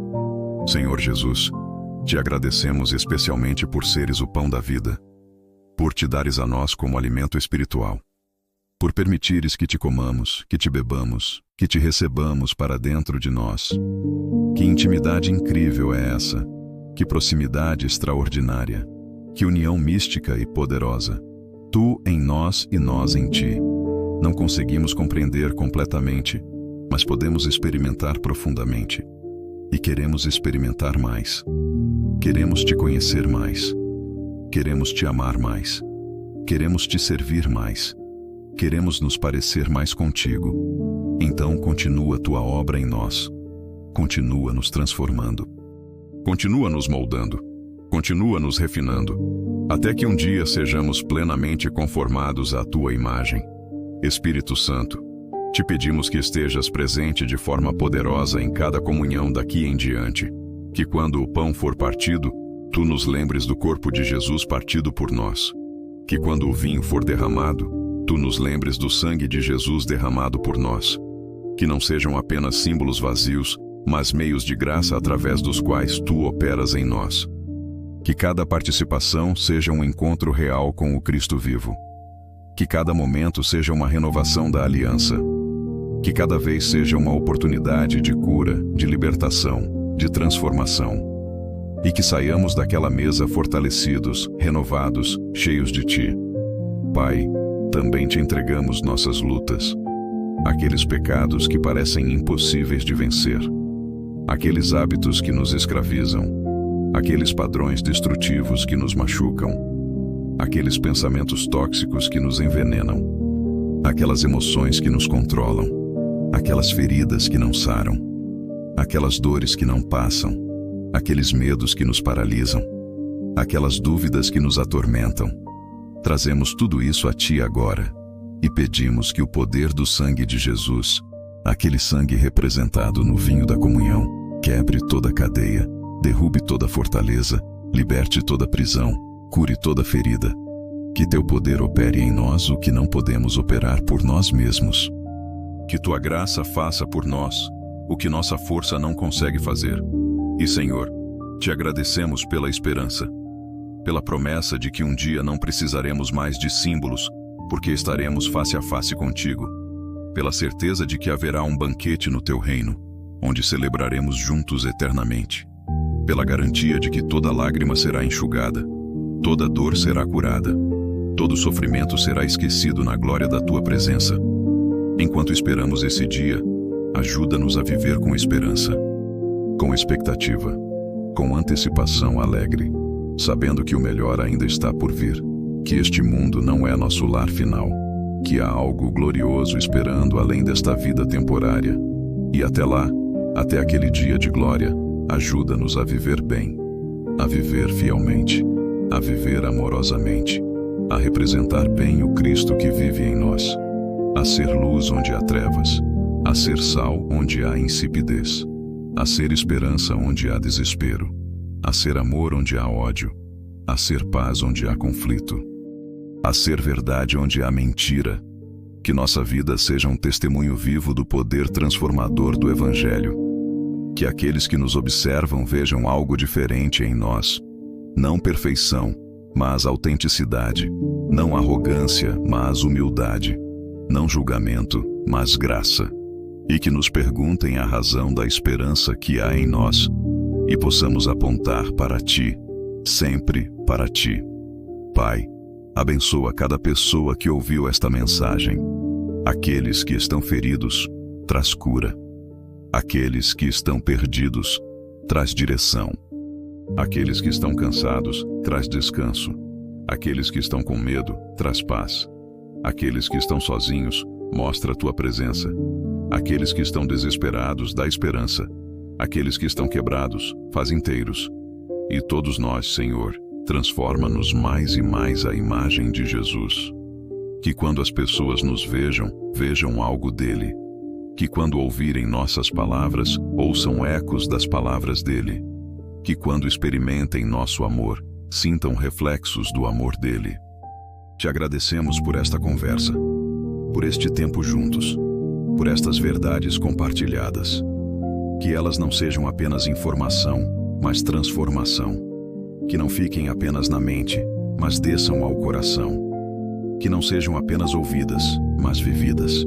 Senhor Jesus, te agradecemos especialmente por seres o pão da vida, por te dares a nós como alimento espiritual, por permitires que te comamos, que te bebamos, que te recebamos para dentro de nós. Que intimidade incrível é essa, que proximidade extraordinária, que união mística e poderosa. Tu em nós e nós em ti. Não conseguimos compreender completamente, mas podemos experimentar profundamente. E queremos experimentar mais. Queremos te conhecer mais. Queremos te amar mais. Queremos te servir mais. Queremos nos parecer mais contigo. Então continua tua obra em nós. Continua nos transformando. Continua nos moldando. Continua nos refinando. Até que um dia sejamos plenamente conformados à tua imagem. Espírito Santo, te pedimos que estejas presente de forma poderosa em cada comunhão daqui em diante, que quando o pão for partido, tu nos lembres do corpo de Jesus partido por nós, que quando o vinho for derramado, tu nos lembres do sangue de Jesus derramado por nós, que não sejam apenas símbolos vazios, mas meios de graça através dos quais tu operas em nós. Que cada participação seja um encontro real com o Cristo vivo. Que cada momento seja uma renovação da aliança. Que cada vez seja uma oportunidade de cura, de libertação, de transformação. E que saiamos daquela mesa fortalecidos, renovados, cheios de ti. Pai, também te entregamos nossas lutas. Aqueles pecados que parecem impossíveis de vencer. Aqueles hábitos que nos escravizam. Aqueles padrões destrutivos que nos machucam. Aqueles pensamentos tóxicos que nos envenenam. Aquelas emoções que nos controlam. Aquelas feridas que não saram. Aquelas dores que não passam. Aqueles medos que nos paralisam. Aquelas dúvidas que nos atormentam. Trazemos tudo isso a ti agora e pedimos que o poder do sangue de Jesus, aquele sangue representado no vinho da comunhão, quebre toda cadeia, derrube toda fortaleza, liberte toda prisão, cure toda ferida. Que teu poder opere em nós o que não podemos operar por nós mesmos. Que tua graça faça por nós o que nossa força não consegue fazer. E, Senhor, te agradecemos pela esperança, pela promessa de que um dia não precisaremos mais de símbolos, porque estaremos face a face contigo, pela certeza de que haverá um banquete no teu reino, onde celebraremos juntos eternamente, pela garantia de que toda lágrima será enxugada, toda dor será curada, todo sofrimento será esquecido na glória da tua presença. Enquanto esperamos esse dia, ajuda-nos a viver com esperança, com expectativa, com antecipação alegre, sabendo que o melhor ainda está por vir, que este mundo não é nosso lar final, que há algo glorioso esperando além desta vida temporária. E até lá, até aquele dia de glória, ajuda-nos a viver bem, a viver fielmente, a viver amorosamente, a representar bem o Cristo que vive em nós, a ser luz onde há trevas, a ser sal onde há insipidez, a ser esperança onde há desespero, a ser amor onde há ódio, a ser paz onde há conflito, a ser verdade onde há mentira. Que nossa vida seja um testemunho vivo do poder transformador do Evangelho. Que aqueles que nos observam vejam algo diferente em nós. Não perfeição, mas autenticidade. Não arrogância, mas humildade. Não julgamento, mas graça. E que nos perguntem a razão da esperança que há em nós, e possamos apontar para Ti, sempre para Ti. Pai, abençoa cada pessoa que ouviu esta mensagem. Aqueles que estão feridos, traz cura. Aqueles que estão perdidos, traz direção. Aqueles que estão cansados, traz descanso. Aqueles que estão com medo, traz paz. Aqueles que estão sozinhos, mostra a Tua presença. Aqueles que estão desesperados, dá esperança. Aqueles que estão quebrados, faz inteiros. E todos nós, Senhor, transforma-nos mais e mais à imagem de Jesus. Que quando as pessoas nos vejam, vejam algo dele. Que quando ouvirem nossas palavras, ouçam ecos das palavras dele. Que quando experimentem nosso amor, sintam reflexos do amor dele. Te agradecemos por esta conversa, por este tempo juntos, por estas verdades compartilhadas. Que elas não sejam apenas informação, mas transformação. Que não fiquem apenas na mente, mas desçam ao coração. Que não sejam apenas ouvidas, mas vividas.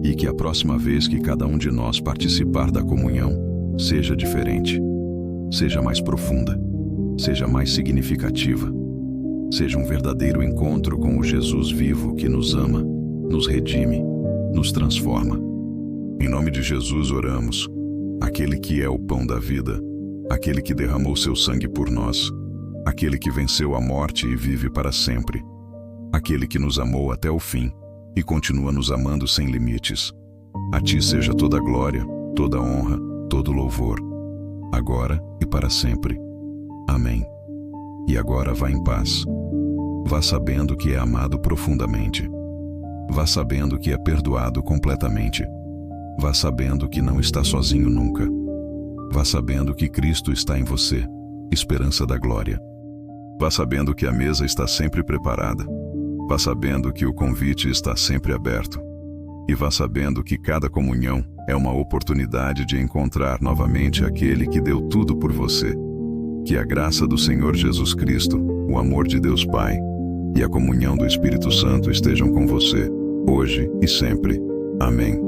E que a próxima vez que cada um de nós participar da comunhão, seja diferente, seja mais profunda, seja mais significativa, seja um verdadeiro encontro com o Jesus vivo que nos ama, nos redime, nos transforma. Em nome de Jesus oramos, aquele que é o pão da vida, aquele que derramou seu sangue por nós, aquele que venceu a morte e vive para sempre, aquele que nos amou até o fim e continua nos amando sem limites. A Ti seja toda glória, toda honra, todo louvor, agora e para sempre. Amém. E agora vá em paz. Vá sabendo que é amado profundamente. Vá sabendo que é perdoado completamente. Vá sabendo que não está sozinho nunca. Vá sabendo que Cristo está em você, esperança da glória. Vá sabendo que a mesa está sempre preparada. Vá sabendo que o convite está sempre aberto. E vá sabendo que cada comunhão é uma oportunidade de encontrar novamente aquele que deu tudo por você. Que a graça do Senhor Jesus Cristo, o amor de Deus Pai e a comunhão do Espírito Santo estejam com você, hoje e sempre. Amém.